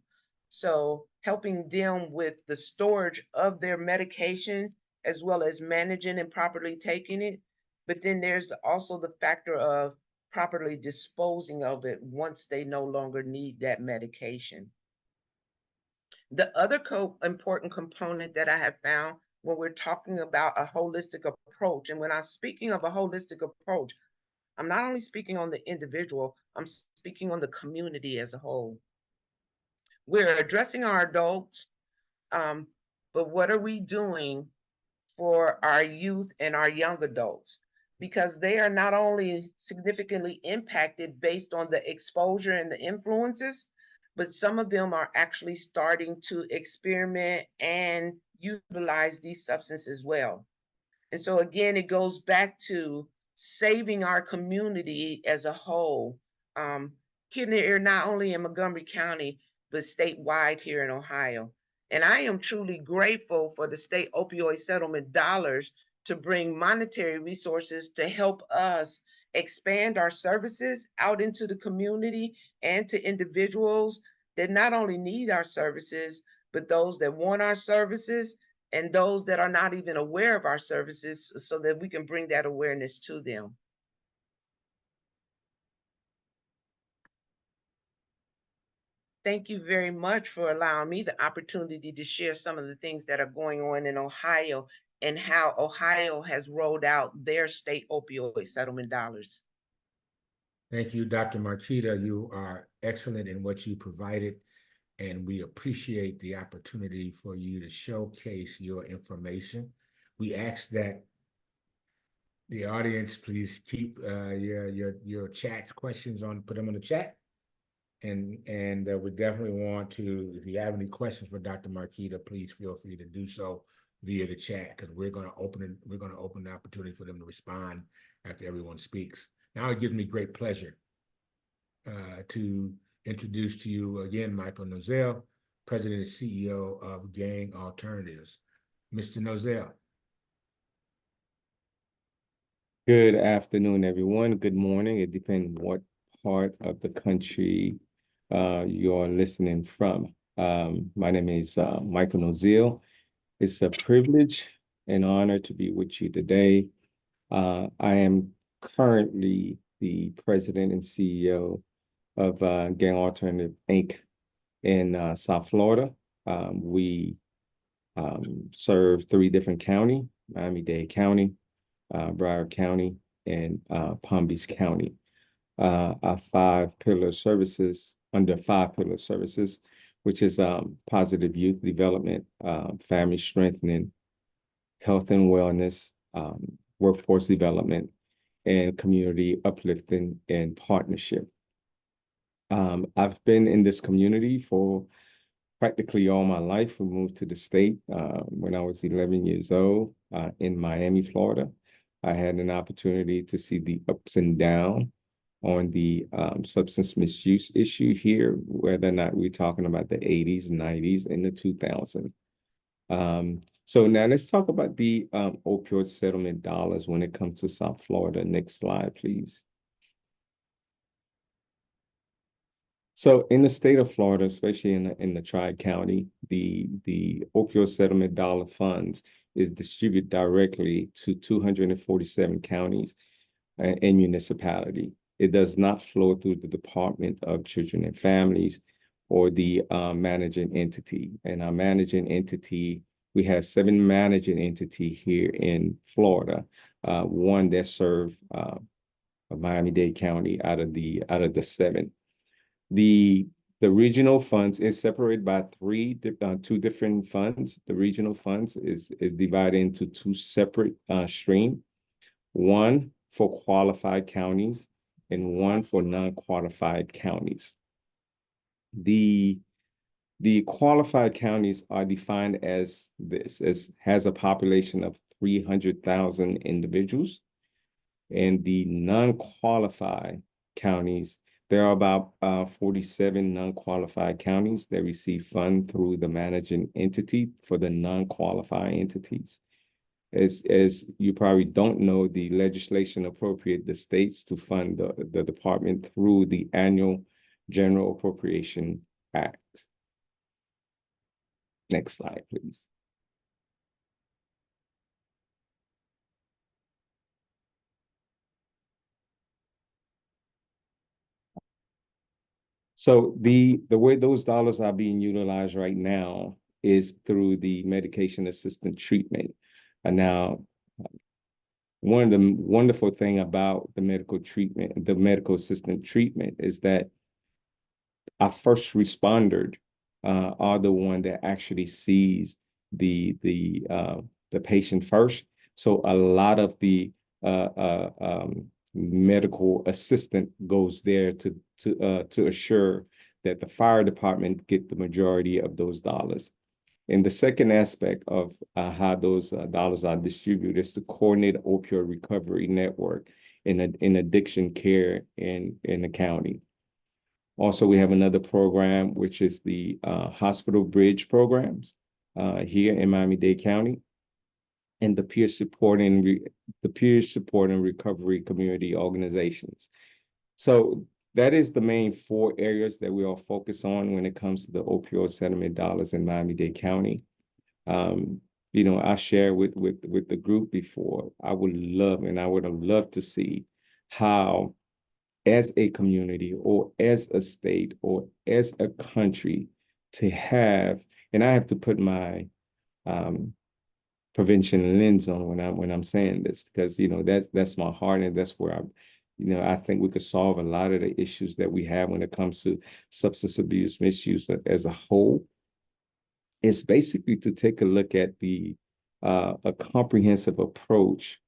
So helping them with the storage of their medication, as well as managing and properly taking it. But then there's also the factor of properly disposing of it once they no longer need that medication. The other important component that I have found when we're talking about a holistic approach, and when I'm speaking of a holistic approach, I'm not only speaking on the individual, I'm speaking on the community as a whole. We're addressing our adults, but what are we doing for our youth and our young adults? Because they are not only significantly impacted based on the exposure and the influences, but some of them are actually starting to experiment and utilize these substances as well. And so again, it goes back to saving our community as a whole, here not only in Montgomery County, but statewide here in Ohio. And I am truly grateful for the state opioid settlement dollars to bring monetary resources to help us expand our services out into the community and to individuals that not only need our services, but those that want our services and those that are not even aware of our services, so that we can bring that awareness to them. Thank you very much for allowing me the opportunity to share some of the things that are going on in Ohio and how Ohio has rolled out their state opioid settlement dollars. Thank you, Dr. Marketa. You are excellent in what you provided, and we appreciate the opportunity for you to showcase your information. We ask that the audience please keep your chat questions on, put them in the chat. And we definitely want to, if you have any questions for Dr. Marketa, please feel free to do so via the chat, because we're going to open the opportunity for them to respond after everyone speaks. Now it gives me great pleasure to introduce to you again Michael Nozile, President and CEO of Gang Alternatives. Mr. Nozile. Good afternoon, everyone. Good morning. It depends what part of the country you're listening from. My name is Michael Nozile. It's a privilege and honor to be with you today. I am currently the president and CEO of Gang Alternative, Inc. in South Florida. We serve 3 different counties: Miami-Dade County, Broward County, and Palm Beach County. Our 5 pillar services, under 5 pillar services, which is positive youth development, family strengthening, health and wellness, workforce development, and community uplifting and partnership. I've been in this community for practically all my life. We moved to the state when I was 11 years old in Miami, Florida. I had an opportunity to see the ups and downs on the substance misuse issue here, whether or not we're talking about the 80s, 90s, and the 2000s. So now let's talk about the opioid settlement dollars when it comes to South Florida. Next slide, please. So in the state of Florida, especially in the Tri-County, the opioid settlement dollar funds is distributed directly to 247 counties and municipality. It does not flow through the Department of Children and Families or the managing entity. And our managing entity, we have 7 managing entities here in Florida. 1 that serve Miami-Dade County out of the 7. The regional funds is separated by 2 different funds. The regional funds is divided into 2 separate streams. 1 for qualified counties and 1 for non-qualified counties. The qualified counties are defined as this: has a population of 300,000 individuals, and the non-qualified counties, there are about 47 non-qualified counties that receive funds through the managing entity for the non-qualified entities. As you probably don't know, the legislation appropriate the states to fund the department through the annual General Appropriation Act. Next slide, please. So the way those dollars are being utilized right now is through the medication assisted treatment. And now, one of the wonderful thing about the medical treatment, the medical assisted treatment, is that our first responders are the one that actually sees the patient first. So a lot of the medical assistant goes there to assure that the fire department get the majority of those dollars. And the second aspect of how those dollars are distributed is to coordinate opioid recovery network in addiction care in the county. Also, we have another program, which is the hospital bridge programs here in Miami-Dade County, and the peer support and recovery community organizations. So that is the main 4 areas that we all focus on when it comes to the opioid settlement dollars in Miami-Dade County. You know, I shared with the group before, I would have loved to see how, as a community or as a state or as a country, to have, and I have to put my prevention lens on when I'm saying this, because, you know, that's my heart, and that's where I think we could solve a lot of the issues that we have when it comes to substance abuse, misuse as a whole. It's basically to take a look at a comprehensive approach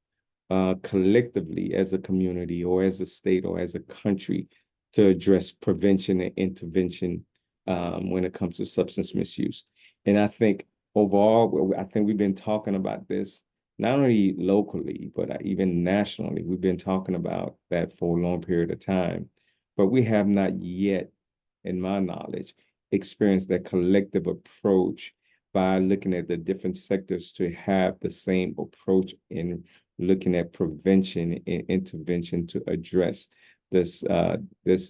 collectively as a community or as a state or as a country to address prevention and intervention when it comes to substance misuse. And I think overall, I think we've been talking about this not only locally, but even nationally. We've been talking about that for a long period of time, but we have not yet, in my knowledge, experienced that collective approach by looking at the different sectors to have the same approach in looking at prevention and intervention to address this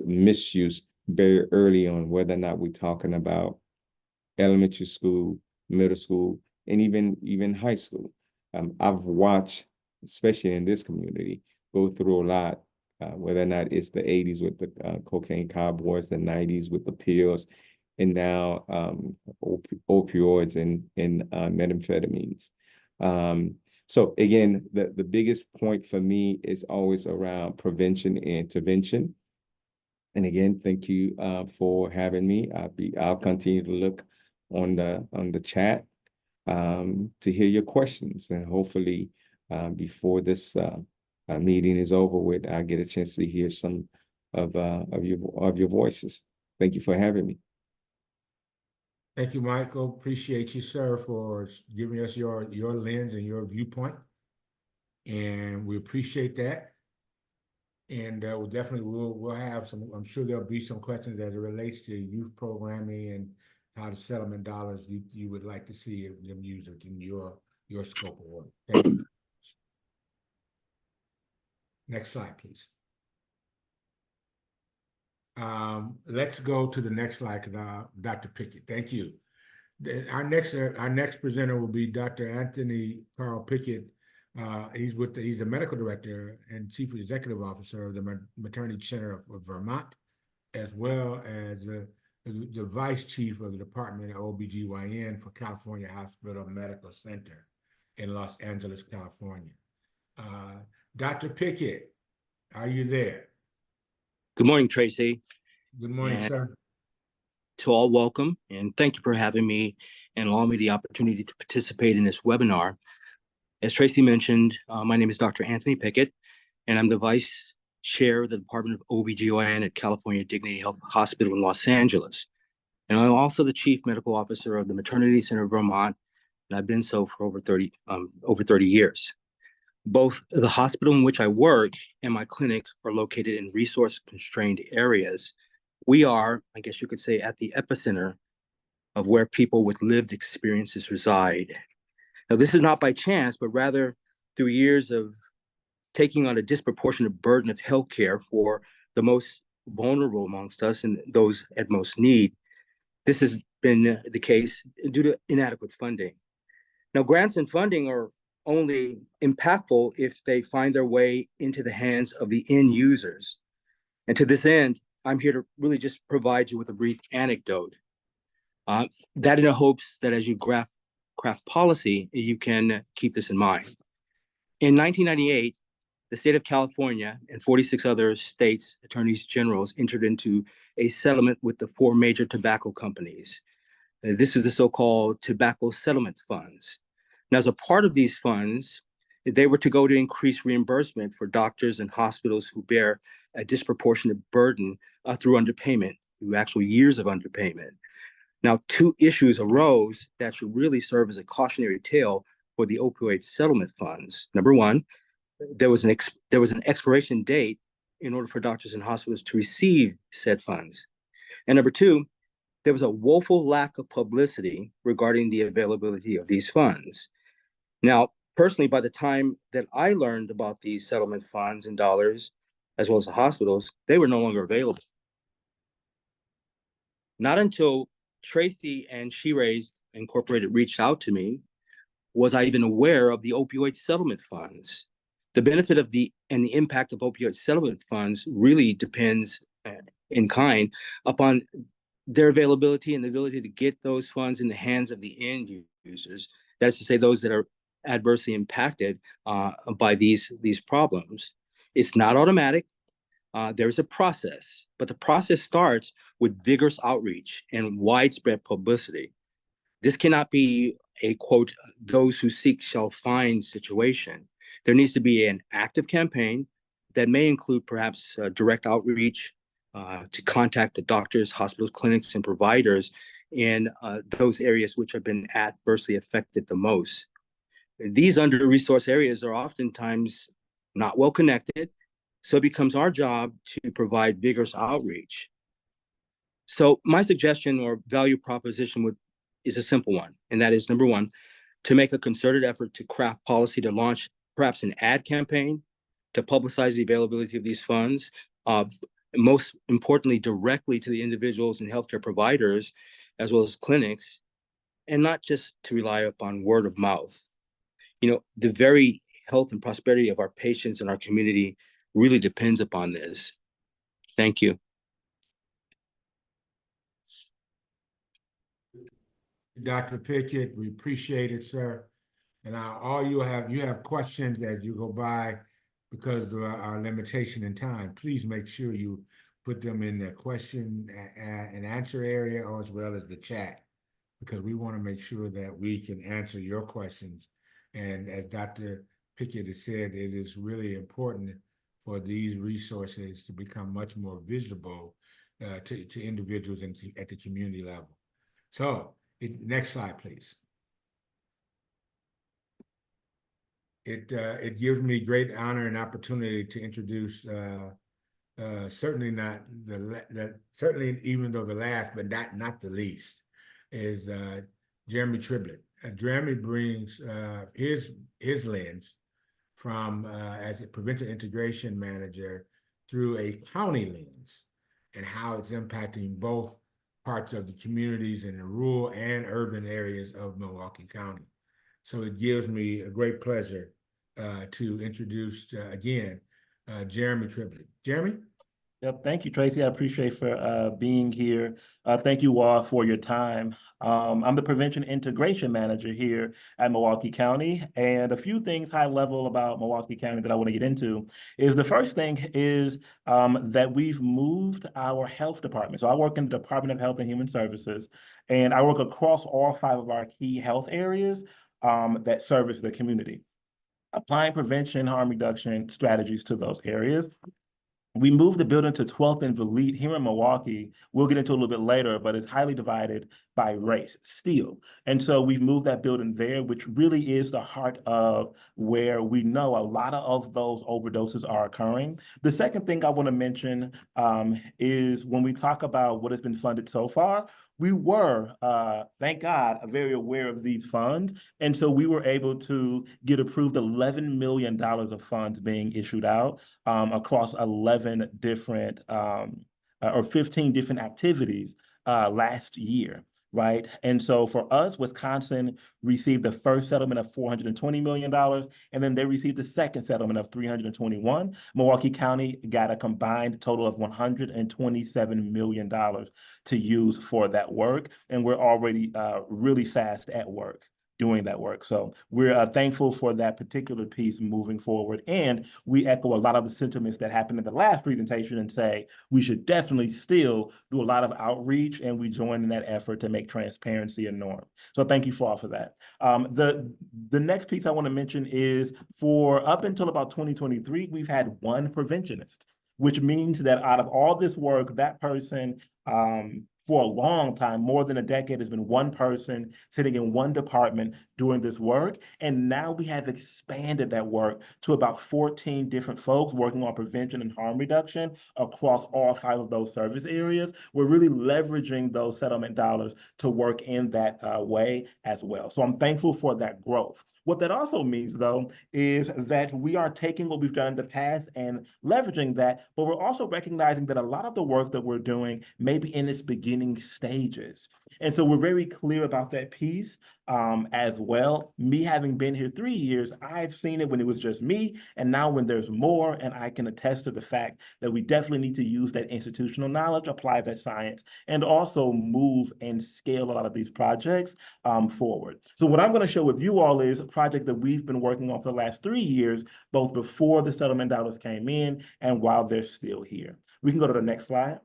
misuse very early on, whether or not we're talking about elementary school, middle school, and even high school. I've watched, especially in this community, go through a lot, whether or not it's the 80s with the cocaine cowboys, the 90s with the pills, and now opioids and methamphetamines. So again, the biggest point for me is always around prevention and intervention. And again, thank you for having me. I'll continue to look on the chat to hear your questions, and hopefully before this meeting is over with, I get a chance to hear some of your voices. Thank you for having me. Thank you, Michael. Appreciate you, sir, for giving us your lens and your viewpoint. And we appreciate that. And we'll have some, I'm sure there'll be some questions as it relates to youth programming and how the settlement dollars you would like to see them used in your scope of work. Thank you. Next slide, please. Let's go to the next slide, Dr. Pickett. Thank you. Our next presenter will be Dr. Anthony Carl Pickett. He's the medical director and chief executive officer of the Maternity Center of Vermont, as well as the vice chief of the Department of OBGYN for California Hospital Medical Center in Los Angeles, California. Dr. Pickett, are you there? Good morning, Tracy. Good morning, sir. To all, welcome, and thank you for having me and allowing me the opportunity to participate in this webinar. As Tracy mentioned, my name is Dr. Anthony Pickett, and I'm the Vice Chair of the Department of OBGYN at California Dignity Health Hospital in Los Angeles. And I'm also the Chief Medical Officer of the Maternity Center of Vermont, and I've been so for over 30 years. Both the hospital in which I work and my clinic are located in resource-constrained areas. We are, I guess you could say, at the epicenter of where people with lived experiences reside. Now, this is not by chance, but rather through years of taking on a disproportionate burden of healthcare for the most vulnerable amongst us and those at most need. This has been the case due to inadequate funding. Now, grants and funding are only impactful if they find their way into the hands of the end users. And to this end, I'm here to really just provide you with a brief anecdote. That in the hopes that as you craft policy, you can keep this in mind. In 1998, the state of California and 46 other states' attorneys generals entered into a settlement with the 4 major tobacco companies. This is the so-called tobacco settlement funds. Now, as a part of these funds, they were to go to increase reimbursement for doctors and hospitals who bear a disproportionate burden through underpayment, through actual years of underpayment. Now, two issues arose that should really serve as a cautionary tale for the opioid settlement funds. Number one, there was an expiration date in order for doctors and hospitals to receive said funds. And number two, there was a woeful lack of publicity regarding the availability of these funds. Now, personally, by the time that I learned about these settlement funds and dollars, as well as the hospitals, they were no longer available. Not until Tracy and SheRay Incorporated reached out to me was I even aware of the opioid settlement funds. The benefit of the impact of opioid settlement funds really depends in kind upon their availability and the ability to get those funds in the hands of the end users. That is to say, those that are adversely impacted by these problems. It's not automatic. There's a process, but the process starts with vigorous outreach and widespread publicity. This cannot be a, quote, those who seek shall find situation. There needs to be an active campaign that may include perhaps direct outreach to contact the doctors, hospitals, clinics, and providers in those areas which have been adversely affected the most. These under-resourced areas are oftentimes not well connected, so it becomes our job to provide vigorous outreach. So my suggestion or value proposition is a simple one, and that is, number one, to make a concerted effort to craft policy to launch perhaps an ad campaign to publicize the availability of these funds, most importantly, directly to the individuals and healthcare providers, as well as clinics, and not just to rely upon word of mouth. You know, the very health and prosperity of our patients and our community really depends upon this. Thank you. Dr. Pickett, we appreciate it, sir. And all you have questions as you go by because of our limitation in time. Please make sure you put them in the question and answer area, or as well as the chat, because we want to make sure that we can answer your questions. And as Dr. Pickett has said, it is really important for these resources to become much more visible to individuals and at the community level. So, next slide, please. It gives me great honor and opportunity to introduce certainly even though the last, but not the least, is Jeremy Triblett. Jeremy brings his lens from as a prevention integration manager through a county lens and how it's impacting both parts of the communities in the rural and urban areas of Milwaukee County. So it gives me a great pleasure to introduce again Jeremy Triblett. Jeremy? Yep, thank you, Tracy. I appreciate for being here. Thank you all for your time. I'm the Prevention Integration Manager here at Milwaukee County, and a few things high level about Milwaukee County that I want to get into is the first thing is that we've moved our health department. So I work in the Department of Health and Human Services, and I work across all 5 of our key health areas that service the community, applying prevention, harm reduction strategies to those areas. We moved the building to 12th and Valete here in Milwaukee. We'll get into a little bit later, but it's highly divided by race still. And so we've moved that building there, which really is the heart of where we know a lot of those overdoses are occurring. The second thing I want to mention is when we talk about what has been funded so far, we were, thank God, very aware of these funds. And so we were able to get approved $11 million of funds being issued out across 11 different or 15 different activities last year. Right. And so for us, Wisconsin received the first settlement of $420 million, and then they received the second settlement of $321. Milwaukee County got a combined total of $127 million to use for that work. And we're already really fast at work doing that work. So we're thankful for that particular piece moving forward. And we echo a lot of the sentiments that happened in the last presentation and say we should definitely still do a lot of outreach, and we join in that effort to make transparency a norm. So thank you for all for that. The next piece I want to mention is for up until about 2023, we've had one preventionist, which means that out of all this work, that person for a long time, more than a decade, has been one person sitting in one department doing this work. And now we have expanded that work to about 14 different folks working on prevention and harm reduction across all 5 of those service areas. We're really leveraging those settlement dollars to work in that way as well. So I'm thankful for that growth. What that also means, though, is that we are taking what we've done in the past and leveraging that, but we're also recognizing that a lot of the work that we're doing may be in its beginning stages. And so we're very clear about that piece as well. Me having been here 3 years, I've seen it when it was just me, and now when there's more, and I can attest to the fact that we definitely need to use that institutional knowledge, apply that science, and also move and scale a lot of these projects forward. So what I'm going to show with you all is a project that we've been working on for the last 3 years, both before the settlement dollars came in and while they're still here. We can go to the next slide.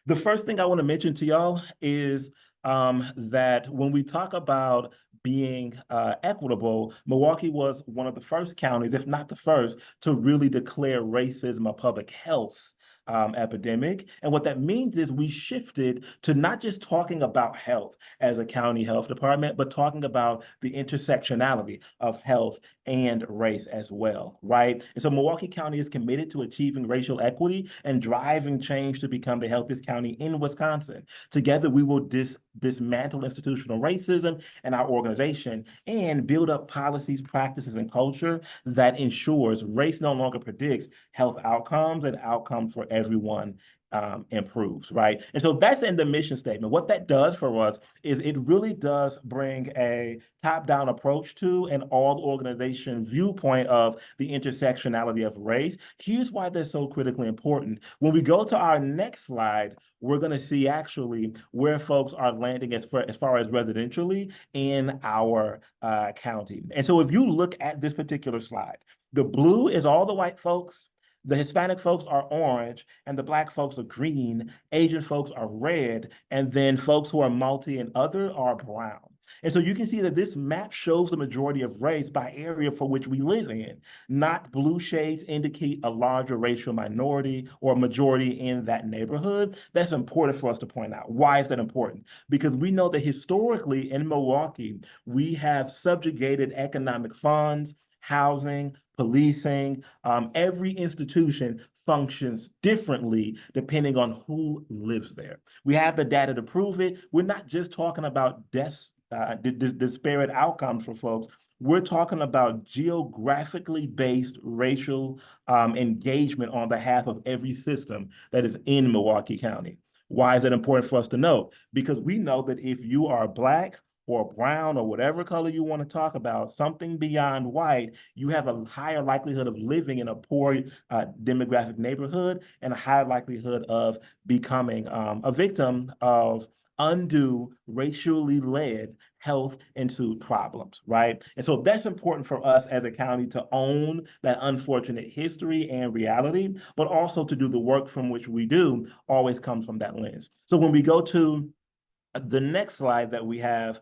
The first thing I want to mention to y'all is that when we talk about being equitable, Milwaukee was one of the first counties, if not the first, to really declare racism a public health epidemic. And what that means is we shifted to not just talking about health as a county health department, but talking about the intersectionality of health and race as well, right? And so Milwaukee County is committed to achieving racial equity and driving change to become the healthiest county in Wisconsin. Together, we will dismantle institutional racism in our organization and build up policies, practices, and culture that ensures race no longer predicts health outcomes, and outcomes for everyone improves, right? And so that's in the mission statement. What that does for us is it really does bring a top-down approach to an all-organization viewpoint of the intersectionality of race. Here's why they're so critically important. When we go to our next slide, we're going to see actually where folks are landing as far as residentially in our county. And so if you look at this particular slide, the blue is all the white folks, the Hispanic folks are orange, and the Black folks are green, Asian folks are red, and then folks who are multi and other are brown. And so you can see that this map shows the majority of race by area for which we live in. Not blue shades indicate a larger racial minority or majority in that neighborhood. That's important for us to point out. Why is that important? Because we know that historically in Milwaukee, we have subjugated economic funds, housing, policing. Every institution functions differently depending on who lives there. We have the data to prove it. We're not just talking about disparate outcomes for folks. We're talking about geographically based racial engagement on behalf of every system that is in Milwaukee County. Why is that important for us to know? Because we know that if you are Black or brown or whatever color you want to talk about, something beyond white, you have a higher likelihood of living in a poor demographic neighborhood and a higher likelihood of becoming a victim of undue racially led health into problems, right? And so that's important for us as a county to own that unfortunate history and reality, but also to do the work from which we do always comes from that lens. So when we go to the next slide that we have,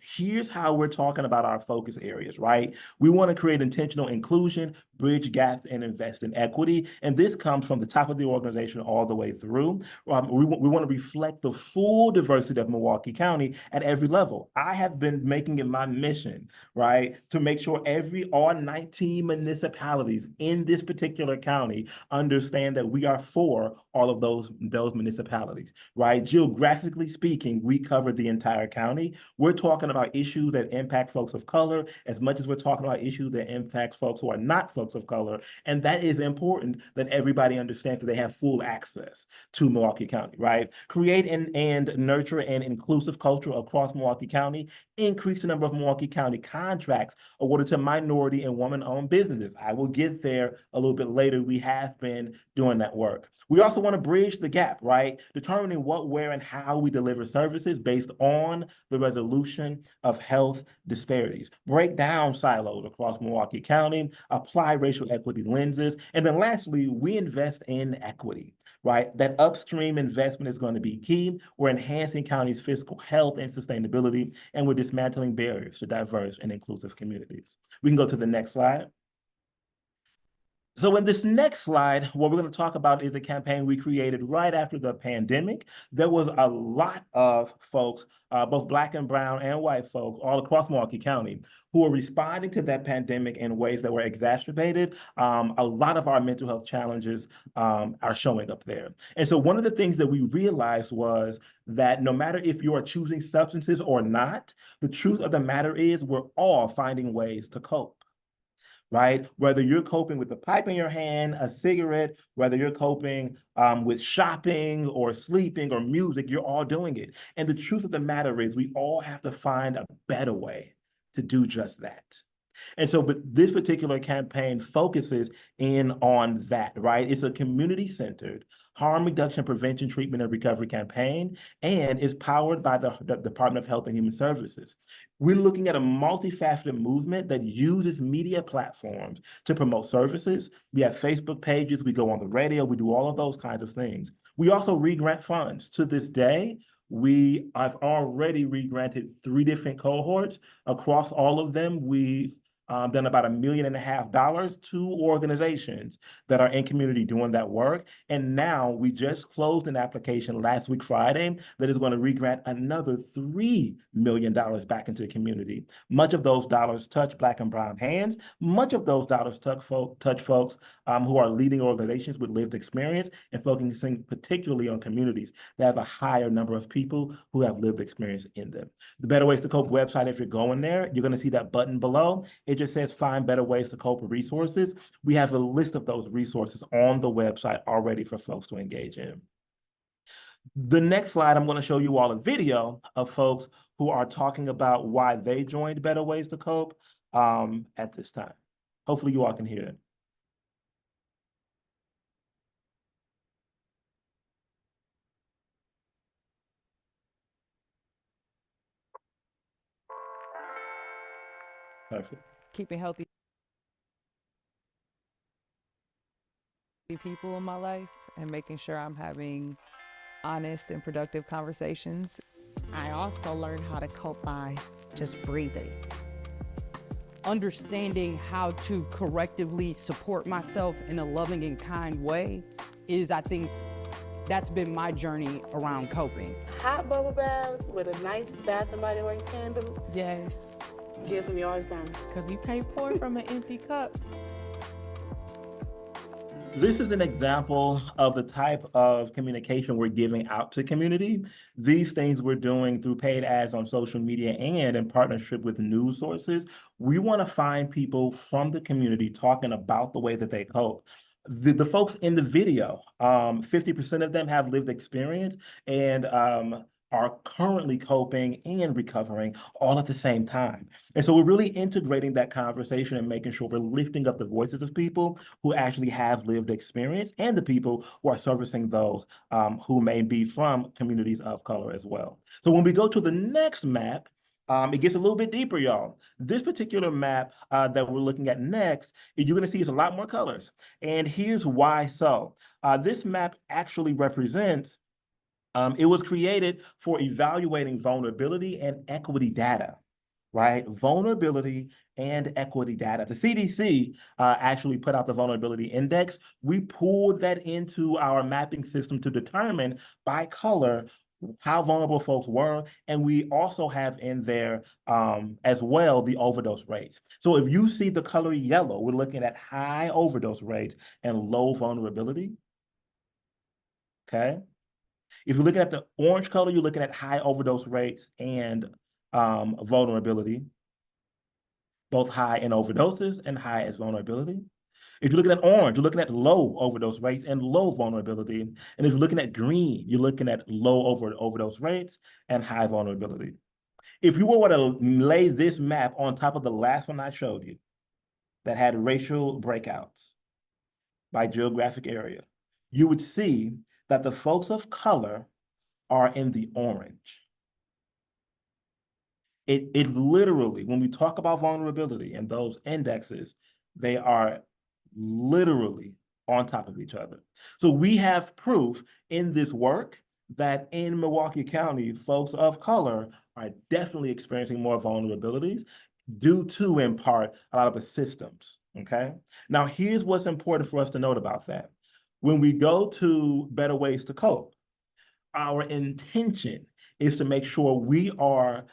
here's how we're talking about our focus areas, right? We want to create intentional inclusion, bridge gaps, and invest in equity. And this comes from the top of the organization all the way through. We want to reflect the full diversity of Milwaukee County at every level. I have been making it my mission, right, to make sure all 19 municipalities in this particular county understand that we are for all of those municipalities, right? Geographically speaking, we cover the entire county. We're talking about issues that impact folks of color as much as we're talking about issues that impact folks who are not folks of color. And that is important that everybody understands that they have full access to Milwaukee County, right? Create and nurture an inclusive culture across Milwaukee County, increase the number of Milwaukee County contracts awarded to minority and woman-owned businesses. I will get there a little bit later. We have been doing that work. We also want to bridge the gap, right? Determining what, where, and how we deliver services based on the resolution of health disparities. Break down silos across Milwaukee County, apply racial equity lenses, and then lastly, we invest in equity, right? That upstream investment is going to be key. We're enhancing county's fiscal health and sustainability, and we're dismantling barriers to diverse and inclusive communities. We can go to the next slide. So in this next slide, what we're going to talk about is a campaign we created right after the pandemic. There was a lot of folks, both Black and brown and white folks, all across Milwaukee County, who are responding to that pandemic in ways that were exacerbated. A lot of our mental health challenges are showing up there. And so one of the things that we realized was that no matter if you are choosing substances or not, the truth of the matter is we're all finding ways to cope. Right? Whether you're coping with a pipe in your hand, a cigarette, whether you're coping with shopping or sleeping or music, you're all doing it. And the truth of the matter is we all have to find a better way to do just that. And so, but this particular campaign focuses in on that, right? It's a community-centered harm reduction, prevention, treatment, and recovery campaign, and is powered by the Department of Health and Human Services. We're looking at a multifaceted movement that uses media platforms to promote services. We have Facebook pages, we go on the radio, we do all of those kinds of things. We also re-grant funds. To this day, we have already re-granted 3 different cohorts. Across all of them, we've done about $1.5 million to organizations that are in community doing that work. And now we just closed an application last week, Friday, that is going to re-grant another $3 million back into the community. Much of those dollars touch Black and brown hands. Much of those dollars touch folks who are leading organizations with lived experience and focusing particularly on communities that have a higher number of people who have lived experience in them. The Better Ways to Cope website, if you're going there, you're going to see that button below. It just says find better ways to cope with resources. We have a list of those resources on the website already for folks to engage in. The next slide, I'm going to show you all a video of folks who are talking about why they joined Better Ways to Cope at this time. Hopefully you all can hear it. Perfect. Keeping healthy people in my life and making sure I'm having honest and productive conversations. I also learned how to cope by just breathing. Understanding how to correctively support myself in a loving and kind way is, I think, that's been my journey around coping. Hot bubble baths with a nice Bath and Body Works candle. Yes. Gives me all the time. Because you can't pour from an empty cup. This is an example of the type of communication we're giving out to community. These things we're doing through paid ads on social media and in partnership with news sources. We want to find people from the community talking about the way that they cope. The folks in the video, 50% of them have lived experience and are currently coping and recovering all at the same time. And so we're really integrating that conversation and making sure we're lifting up the voices of people who actually have lived experience and the people who are servicing those who may be from communities of color as well. So when we go to the next map, it gets a little bit deeper, y'all. This particular map that we're looking at next, you're going to see is a lot more colors. And here's why so. This map actually represents it was created for evaluating vulnerability and equity data, right? Vulnerability and equity data. The CDC actually put out the vulnerability index. We pulled that into our mapping system to determine by color how vulnerable folks were. And we also have in there as well the overdose rates. So if you see the color yellow, we're looking at high overdose rates and low vulnerability, okay? If you're looking at the orange color, you're looking at high overdose rates and vulnerability, both high in overdoses and high as vulnerability. If you're looking at orange, you're looking at low overdose rates and low vulnerability. And if you're looking at green, you're looking at low overdose rates and high vulnerability. If you were to lay this map on top of the last one I showed you that had racial breakouts by geographic area, you would see that the folks of color are in the orange. It literally, when we talk about vulnerability and those indexes, they are literally on top of each other. So we have proof in this work that in Milwaukee County, folks of color are definitely experiencing more vulnerabilities. due to, in part, a lot of the systems, okay? Now, here's what's important for us to note about that. When we go to better ways to cope, our intention is to make sure we are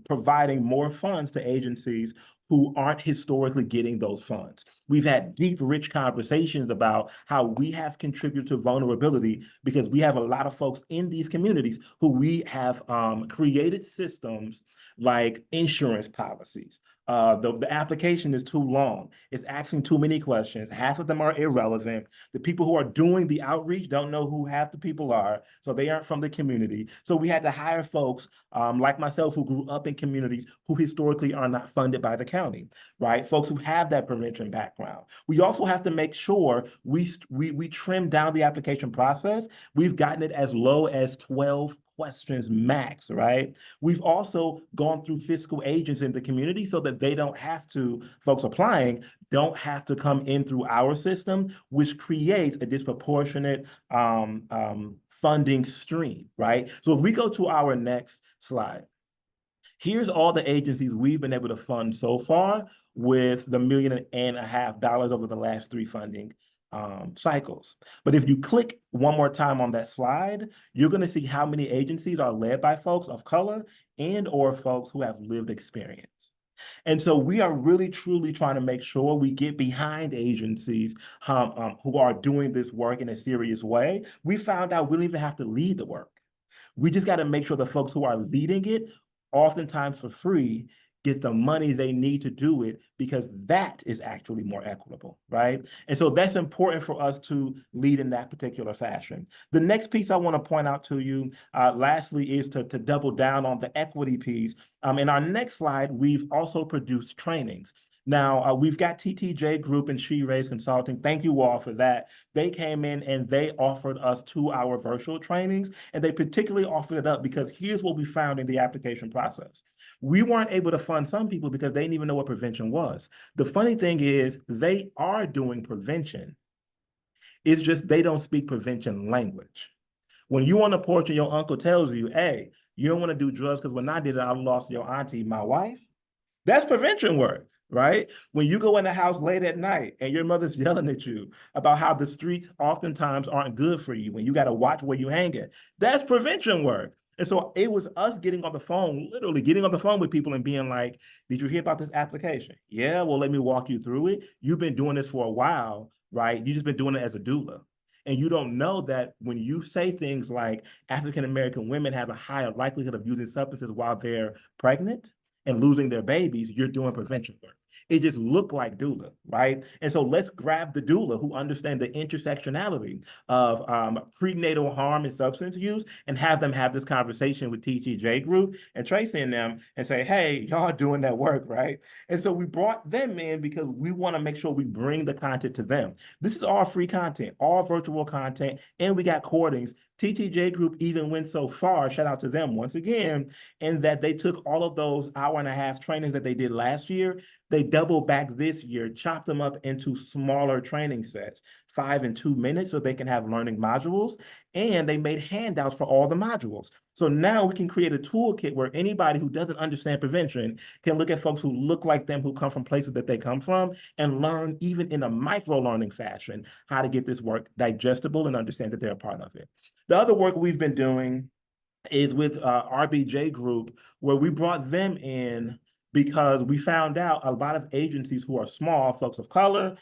providing more funds to agencies who aren't historically getting those funds. We've had deep, rich conversations about how we have contributed to vulnerability because we have a lot of folks in these communities who we have created systems like insurance policies. The application is too long. It's asking too many questions. Half of them are irrelevant. The people who are doing the outreach don't know who half the people are, so they aren't from the community. So we had to hire folks like myself who grew up in communities who historically are not funded by the county, right? Folks who have that prevention background. We also have to make sure we trim down the application process. We've gotten it as low as 12 questions max, right? We've also gone through fiscal agents in the community so that they don't have to, folks applying, don't have to come in through our system, which creates a disproportionate funding stream, right? So if we go to our next slide, here's all the agencies we've been able to fund so far with the $1.5 million over the last 3 funding cycles. But if you click one more time on that slide, you're going to see how many agencies are led by folks of color and or folks who have lived experience. And so we are really, truly trying to make sure we get behind agencies who are doing this work in a serious way. We found out we don't even have to lead the work. We just got to make sure the folks who are leading it, oftentimes for free, get the money they need to do it, because that is actually more equitable, right? And so that's important for us to lead in that particular fashion. The next piece I want to point out to you, lastly, is to double down on the equity piece. In our next slide, we've also produced trainings. Now, we've got TTJ Group and SheRay's Consulting. Thank you all for that. They came in and they offered us 2-hour virtual trainings, and they particularly offered it up because here's what we found in the application process. We weren't able to fund some people because they didn't even know what prevention was. The funny thing is they are doing prevention. It's just they don't speak prevention language. When you on the porch and your uncle tells you, hey, you don't want to do drugs because when I did it, I lost your auntie, my wife. That's prevention work, right? When you go in the house late at night and your mother's yelling at you about how the streets oftentimes aren't good for you, when you got to watch where you hang it, that's prevention work. And so it was us getting on the phone, literally getting on the phone with people and being like, did you hear about this application? Yeah, well, let me walk you through it. You've been doing this for a while, right? You've just been doing it as a doula. And you don't know that when you say things like African-American women have a higher likelihood of using substances while they're pregnant and losing their babies, you're doing prevention work. It just looked like doula, right? And so let's grab the doula who understand the intersectionality of prenatal harm and substance use and have them have this conversation with TTJ Group and Tracy and them and say, hey, y'all doing that work, right? And so we brought them in because we want to make sure we bring the content to them. This is all free content, all virtual content, and we got recordings. TTJ Group even went so far, shout out to them once again, in that they took all of those hour-and-a-half trainings that they did last year, they doubled back this year, chopped them up into smaller training sets, 5 and 2 minutes, so they can have learning modules, and they made handouts for all the modules. So now we can create a toolkit where anybody who doesn't understand prevention can look at folks who look like them, who come from places that they come from, and learn, even in a micro-learning fashion, how to get this work digestible and understand that they're a part of it. The other work we've been doing is with RBJ Group, where we brought them in because we found out a lot of agencies who are small, folks of color,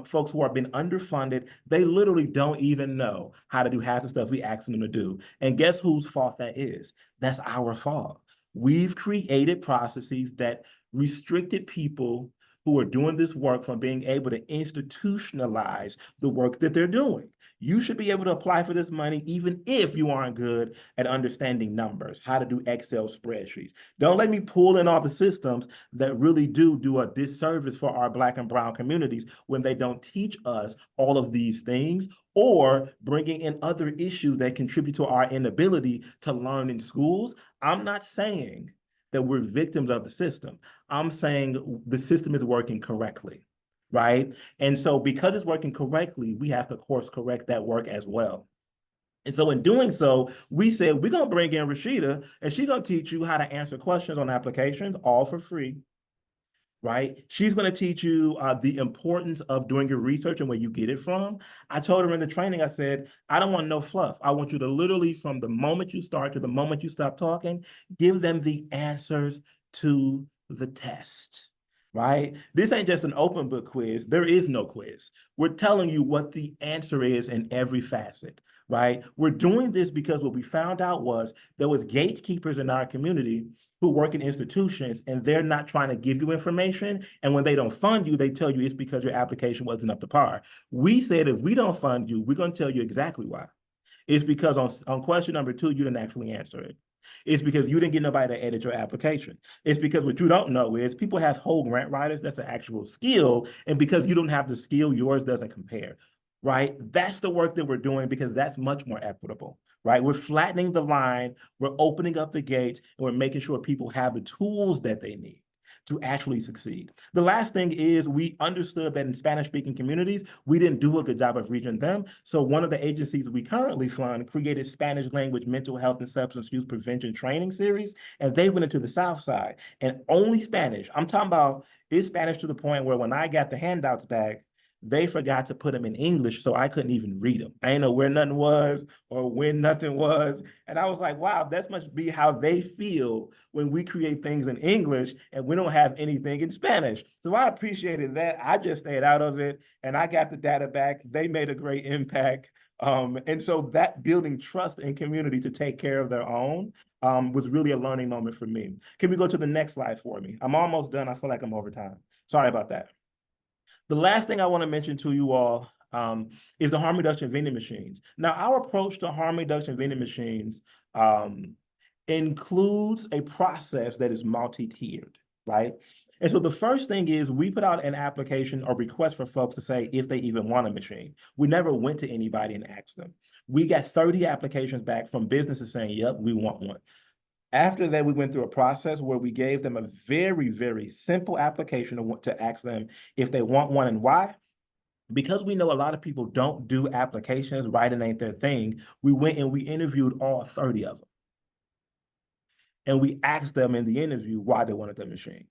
folks who have been underfunded, they literally don't even know how to do half the stuff we ask them to do. And guess whose fault that is? That's our fault. We've created processes that restricted people who are doing this work from being able to institutionalize the work that they're doing. You should be able to apply for this money even if you aren't good at understanding numbers, how to do Excel spreadsheets. Don't let me pull in all the systems that really do a disservice for our Black and brown communities when they don't teach us all of these things, or bringing in other issues that contribute to our inability to learn in schools. I'm not saying that we're victims of the system. I'm saying the system is working correctly, right? And so because it's working correctly, we have to course correct that work as well. And so in doing so, we said, we're gonna bring in Rashida and she's gonna teach you how to answer questions on applications, all for free. right? She's going to teach you the importance of doing your research and where you get it from. I told her in the training, I said, I don't want no fluff. I want you to literally, from the moment you start to the moment you stop talking, give them the answers to the test, right? This ain't just an open book quiz. There is no quiz. We're telling you what the answer is in every facet, right? We're doing this because what we found out was there was gatekeepers in our community who work in institutions, and they're not trying to give you information. And when they don't fund you, they tell you it's because your application wasn't up to par. We said, if we don't fund you, we're going to tell you exactly why. It's because on question number 2, you didn't actually answer it. It's because you didn't get nobody to edit your application. It's because what you don't know is people have whole grant writers. That's an actual skill. And because you don't have the skill, yours doesn't compare, right? That's the work that we're doing because that's much more equitable, right? We're flattening the line, we're opening up the gates, and we're making sure people have the tools that they need to actually succeed. The last thing is we understood that in Spanish-speaking communities, we didn't do a good job of reaching them. So one of the agencies we currently fund created Spanish language mental health and substance use prevention training series, and they went into the South Side and only Spanish. I'm talking about it's Spanish to the point where when I got the handouts back, they forgot to put them in English, so I couldn't even read them. I didn't know where nothing was or when nothing was. And I was like, wow, that must be how they feel when we create things in English and we don't have anything in Spanish. So I appreciated that. I just stayed out of it and I got the data back. They made a great impact. And so that building trust in community to take care of their own was really a learning moment for me. Can we go to the next slide for me? I'm almost done. I feel like I'm over time. Sorry about that. The last thing I want to mention to you all is the harm reduction vending machines. Now, our approach to harm reduction vending machines includes a process that is multi-tiered, right? And so the first thing is we put out an application or request for folks to say if they even want a machine. We never went to anybody and asked them. We got 30 applications back from businesses saying, yep, we want one. After that, we went through a process where we gave them a very, very simple application to ask them if they want one and why. Because we know a lot of people don't do applications, writing ain't their thing, we went and we interviewed all 30 of them. And we asked them in the interview why they wanted the machine.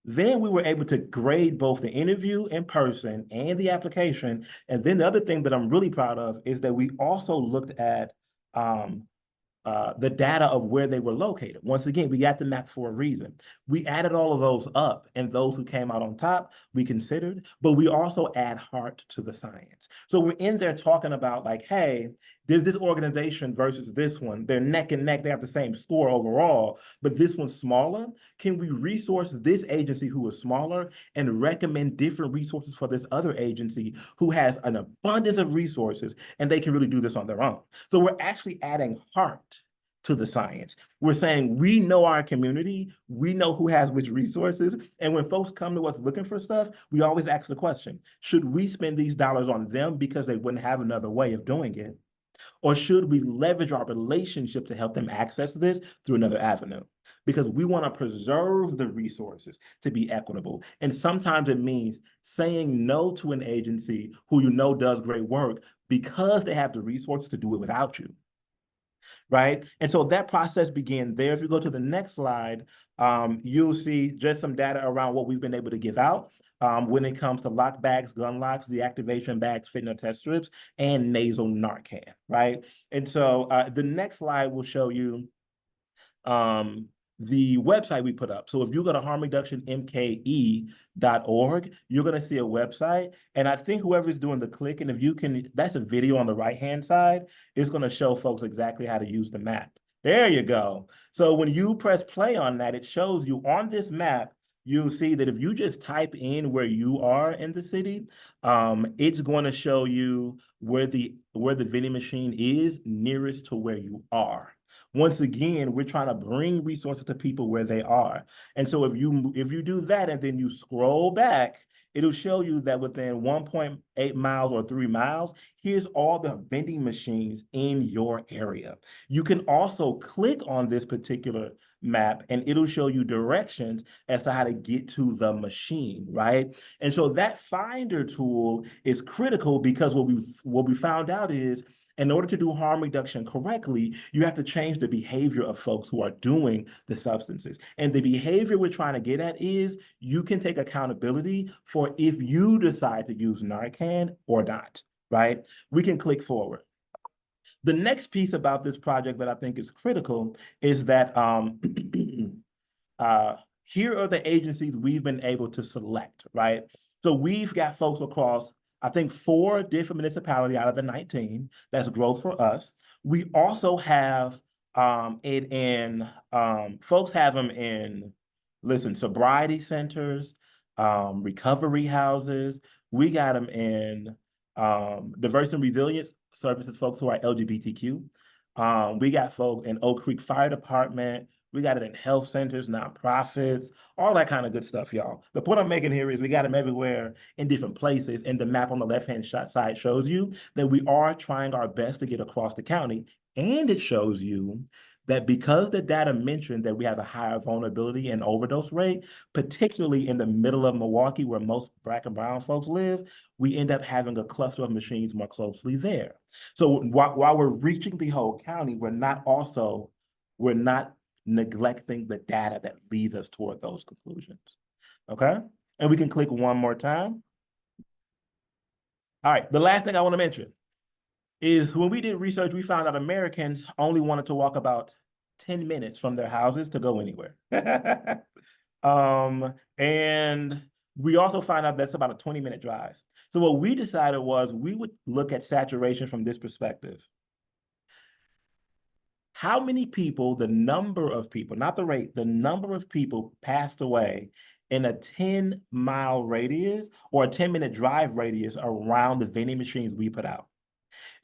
Then we were able to grade both the interview in person and the application. And then the other thing that I'm really proud of is that we also looked at the data of where they were located. Once again, we got the map for a reason. We added all of those up, and those who came out on top, we considered, but we also add heart to the science. So we're in there talking about like, hey, there's this organization versus this one. They're neck and neck. They have the same score overall, but this one's smaller. Can we resource this agency who is smaller and recommend different resources for this other agency who has an abundance of resources and they can really do this on their own? So we're actually adding heart to the science. We're saying we know our community, we know who has which resources, and when folks come to us looking for stuff, we always ask the question, should we spend these dollars on them because they wouldn't have another way of doing it? Or should we leverage our relationship to help them access this through another avenue? Because we want to preserve the resources to be equitable. And sometimes it means saying no to an agency who you know does great work because they have the resources to do it without you. Right? And so that process began there. If you go to the next slide, you'll see just some data around what we've been able to give out when it comes to lock bags, gun locks, deactivation bags, fentanyl test strips, and nasal Narcan, right? And so the next slide will show you the website we put up. So if you go to harmreductionmke.org, you're going to see a website. And I think whoever's doing the clicking, if you can, that's a video on the right-hand side, it's going to show folks exactly how to use the map. There you go. So when you press play on that, it shows you on this map, you'll see that if you just type in where you are in the city, it's going to show you where the vending machine is nearest to where you are. Once again, we're trying to bring resources to people where they are. And so if you do that and then you scroll back, it'll show you that within 1.8 miles or 3 miles, here's all the vending machines in your area. You can also click on this particular map and it'll show you directions as to how to get to the machine, right? And so that finder tool is critical because what we found out is In order to do harm reduction correctly, you have to change the behavior of folks who are doing the substances. And the behavior we're trying to get at is you can take accountability for if you decide to use Narcan or not, right? We can click forward. The next piece about this project that I think is critical is that here are the agencies we've been able to select, right? So we've got folks across, I think, 4 different municipalities out of the 19. That's growth for us. We also have it in, folks have them in, listen, sobriety centers, recovery houses. We got them in diversity and resilience services, folks who are LGBTQ. We got folk in Oak Creek Fire Department. We got it in health centers, nonprofits, all that kind of good stuff, y'all. The point I'm making here is we got them everywhere in different places, and the map on the left-hand side shows you that we are trying our best to get across the county, and it shows you that because the data mentioned that we have a higher vulnerability and overdose rate, particularly in the middle of Milwaukee where most Black and brown folks live, we end up having a cluster of machines more closely there. So while we're reaching the whole county, we're not neglecting the data that leads us toward those conclusions, okay? And we can click one more time. All right, the last thing I want to mention is when we did research, we found out Americans only wanted to walk about 10 minutes from their houses to go anywhere. And we also find out that's about a 20-minute drive. So what we decided was we would look at saturation from this perspective. How many people, the number of people, not the rate, the number of people passed away in a 10-mile radius or a 10-minute drive radius around the vending machines we put out?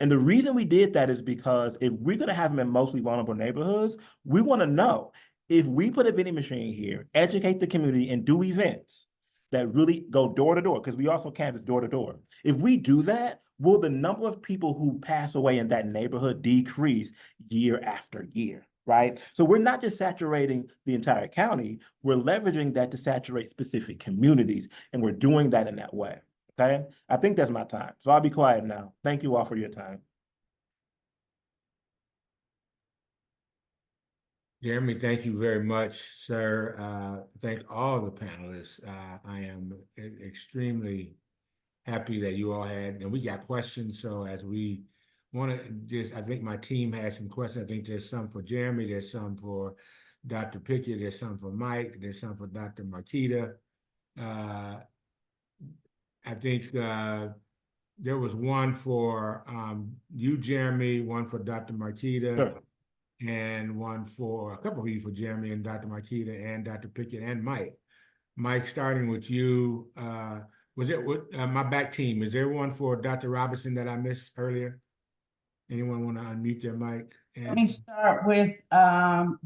And the reason we did that is because if we're going to have them in mostly vulnerable neighborhoods, we want to know if we put a vending machine here, educate the community, and do events that really go door to door, because we also canvass door to door. If we do that, will the number of people who pass away in that neighborhood decrease year after year, right? So we're not just saturating the entire county, we're leveraging that to saturate specific communities, and we're doing that in that way, okay? I think that's my time, so I'll be quiet now. Thank you all for your time. Jeremy, thank you very much, sir. Thank all the panelists. I am extremely happy that you all had, and we got questions. So as we want to just, I think my team has some questions. I think there's some for Jeremy, there's some for Dr. Pickett, there's some for Mike, there's some for Dr. Marketa. I think there was one for you, Jeremy, one for Dr. Marketa. Sure. And one for a couple of you for Jeremy and Dr. Marketa and Dr. Pickett and Mike. Mike, starting with you, was it with my back team? Is there one for Dr. Robinson that I missed earlier? Anyone want to unmute their mic? Let me start with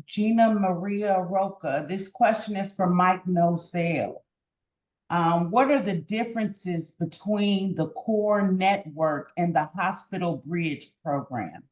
Gina Maria Roca. This question is from Mike Nozile. What are the differences between the core network and the hospital bridge program?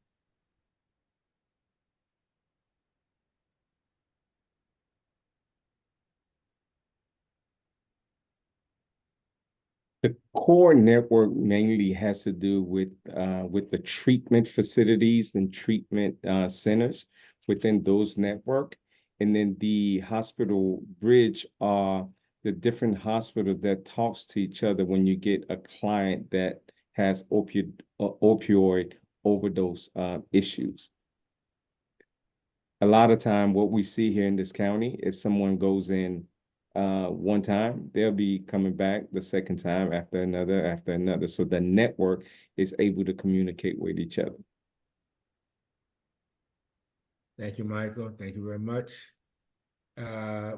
The core network mainly has to do with the treatment facilities and treatment centers within those network. And then the hospital bridge are the different hospitals that talks to each other when you get a client that has opioid overdose issues. A lot of time what we see here in this county, if someone goes in one time, they'll be coming back the second time after another. So the network is able to communicate with each other. Thank you, Michael. Thank you very much.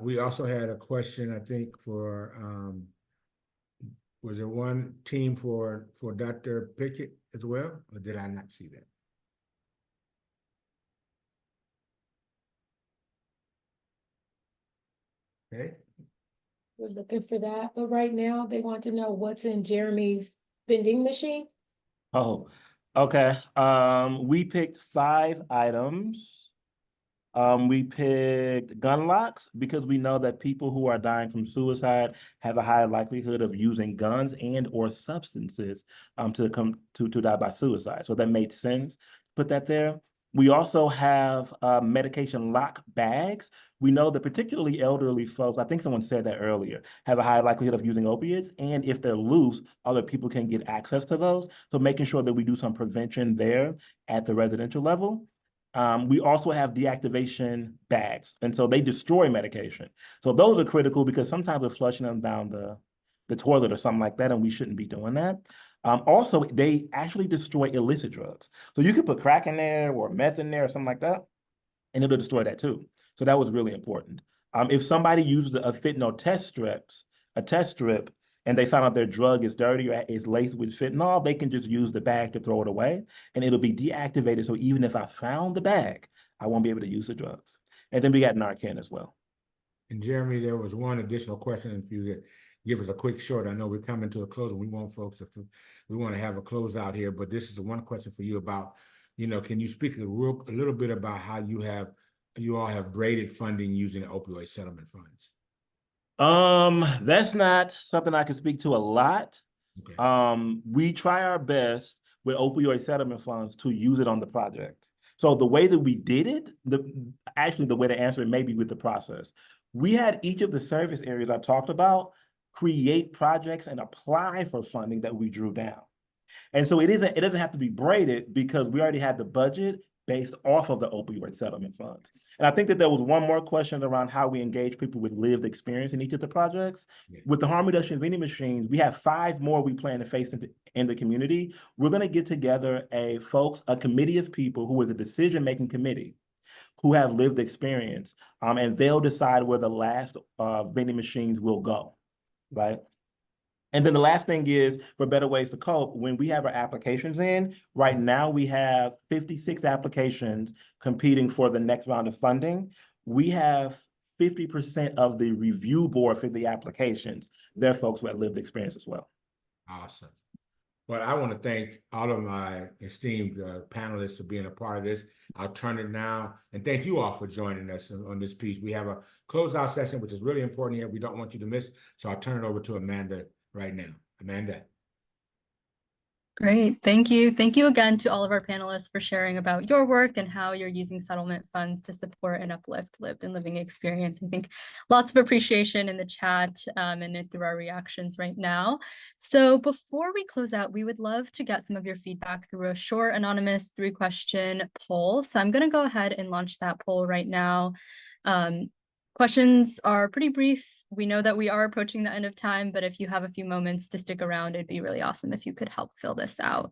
We also had a question, I think, for, was there one team for Dr. Pickett as well, or did I not see that? Okay. We're looking for that, but right now they want to know what's in Jeremy's vending machine. Oh, okay. We picked 5 items. We picked gun locks because we know that people who are dying from suicide have a higher likelihood of using guns and or substances to die by suicide. So that made sense. Put that there. We also have medication lock bags. We know that particularly elderly folks, I think someone said that earlier, have a high likelihood of using opiates. And if they're loose, other people can get access to those. So making sure that we do some prevention there at the residential level. We also have deactivation bags, and so they destroy medication. So those are critical because sometimes we're flushing them down the toilet or something like that, and we shouldn't be doing that. Also, they actually destroy illicit drugs. So you could put crack in there or meth in there or something like that, and it'll destroy that too. So that was really important. If somebody uses a fentanyl test strip, and they found out their drug is dirty or is laced with fentanyl, they can just use the bag to throw it away, and it'll be deactivated. So even if I found the bag, I won't be able to use the drugs. And then we got Narcan as well. And Jeremy, there was one additional question. If you could give us a quick short, I know we're coming to a close, and we want to have a closeout here, but this is the one question for you about, can you speak a little bit about how you all have braided funding using the opioid settlement funds? That's not something I can speak to a lot. Okay. We try our best with opioid settlement funds to use it on the project. So the way that we did it, actually the way to answer it may be with the process. We had each of the service areas I talked about create projects and apply for funding that we drew down. And so it doesn't have to be braided because we already had the budget based off of the opioid settlement funds. And I think that there was one more question around how we engage people with lived experience in each of the projects. Yeah. With the harm reduction vending machines, we have 5 more we plan to face in the community. We're going to get together a committee of people who is a decision-making committee who have lived experience, and they'll decide where the last vending machines will go, right? And then the last thing is, for better ways to cope, when we have our applications in, right now we have 56 applications competing for the next round of funding. We have 50% of the review board for the applications. They're folks who have lived experience as well. Awesome. Well, I want to thank all of my esteemed panelists for being a part of this. I'll turn it now, and thank you all for joining us on this piece. We have a closeout session, which is really important here. We don't want you to miss, so I'll turn it over to Amanda right now. Amanda. Great, thank you. Thank you again to all of our panelists for sharing about your work and how you're using settlement funds to support and uplift lived and living experience. I think lots of appreciation in the chat and through our reactions right now. So before we close out, we would love to get some of your feedback through a short anonymous 3-question poll. So I'm going to go ahead and launch that poll right now. Questions are pretty brief. We know that we are approaching the end of time, but if you have a few moments to stick around, it'd be really awesome if you could help fill this out.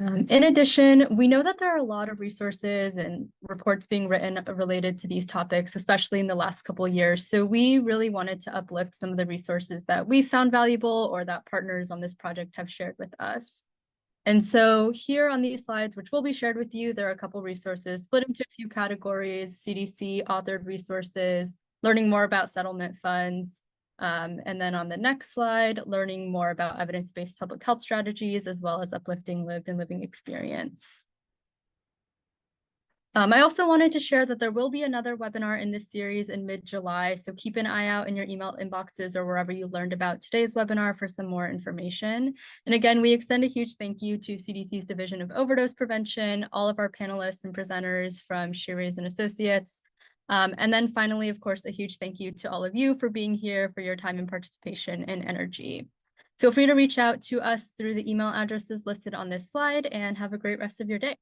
In addition, we know that there are a lot of resources and reports being written related to these topics, especially in the last couple of years. So we really wanted to uplift some of the resources that we found valuable or that partners on this project have shared with us. And so here on these slides, which will be shared with you, there are a couple resources split into a few categories: CDC authored resources, learning more about settlement funds, and then on the next slide, learning more about evidence-based public health strategies, as well as uplifting lived and living experience. I also wanted to share that there will be another webinar in this series in mid-July, so keep an eye out in your email inboxes or wherever you learned about today's webinar for some more information. And again, we extend a huge thank you to CDC's Division of Overdose Prevention, all of our panelists and presenters from SheRay and Associates. And then finally, of course, a huge thank you to all of you for being here, for your time and participation and energy. Feel free to reach out to us through the email addresses listed on this slide, and have a great rest of your day.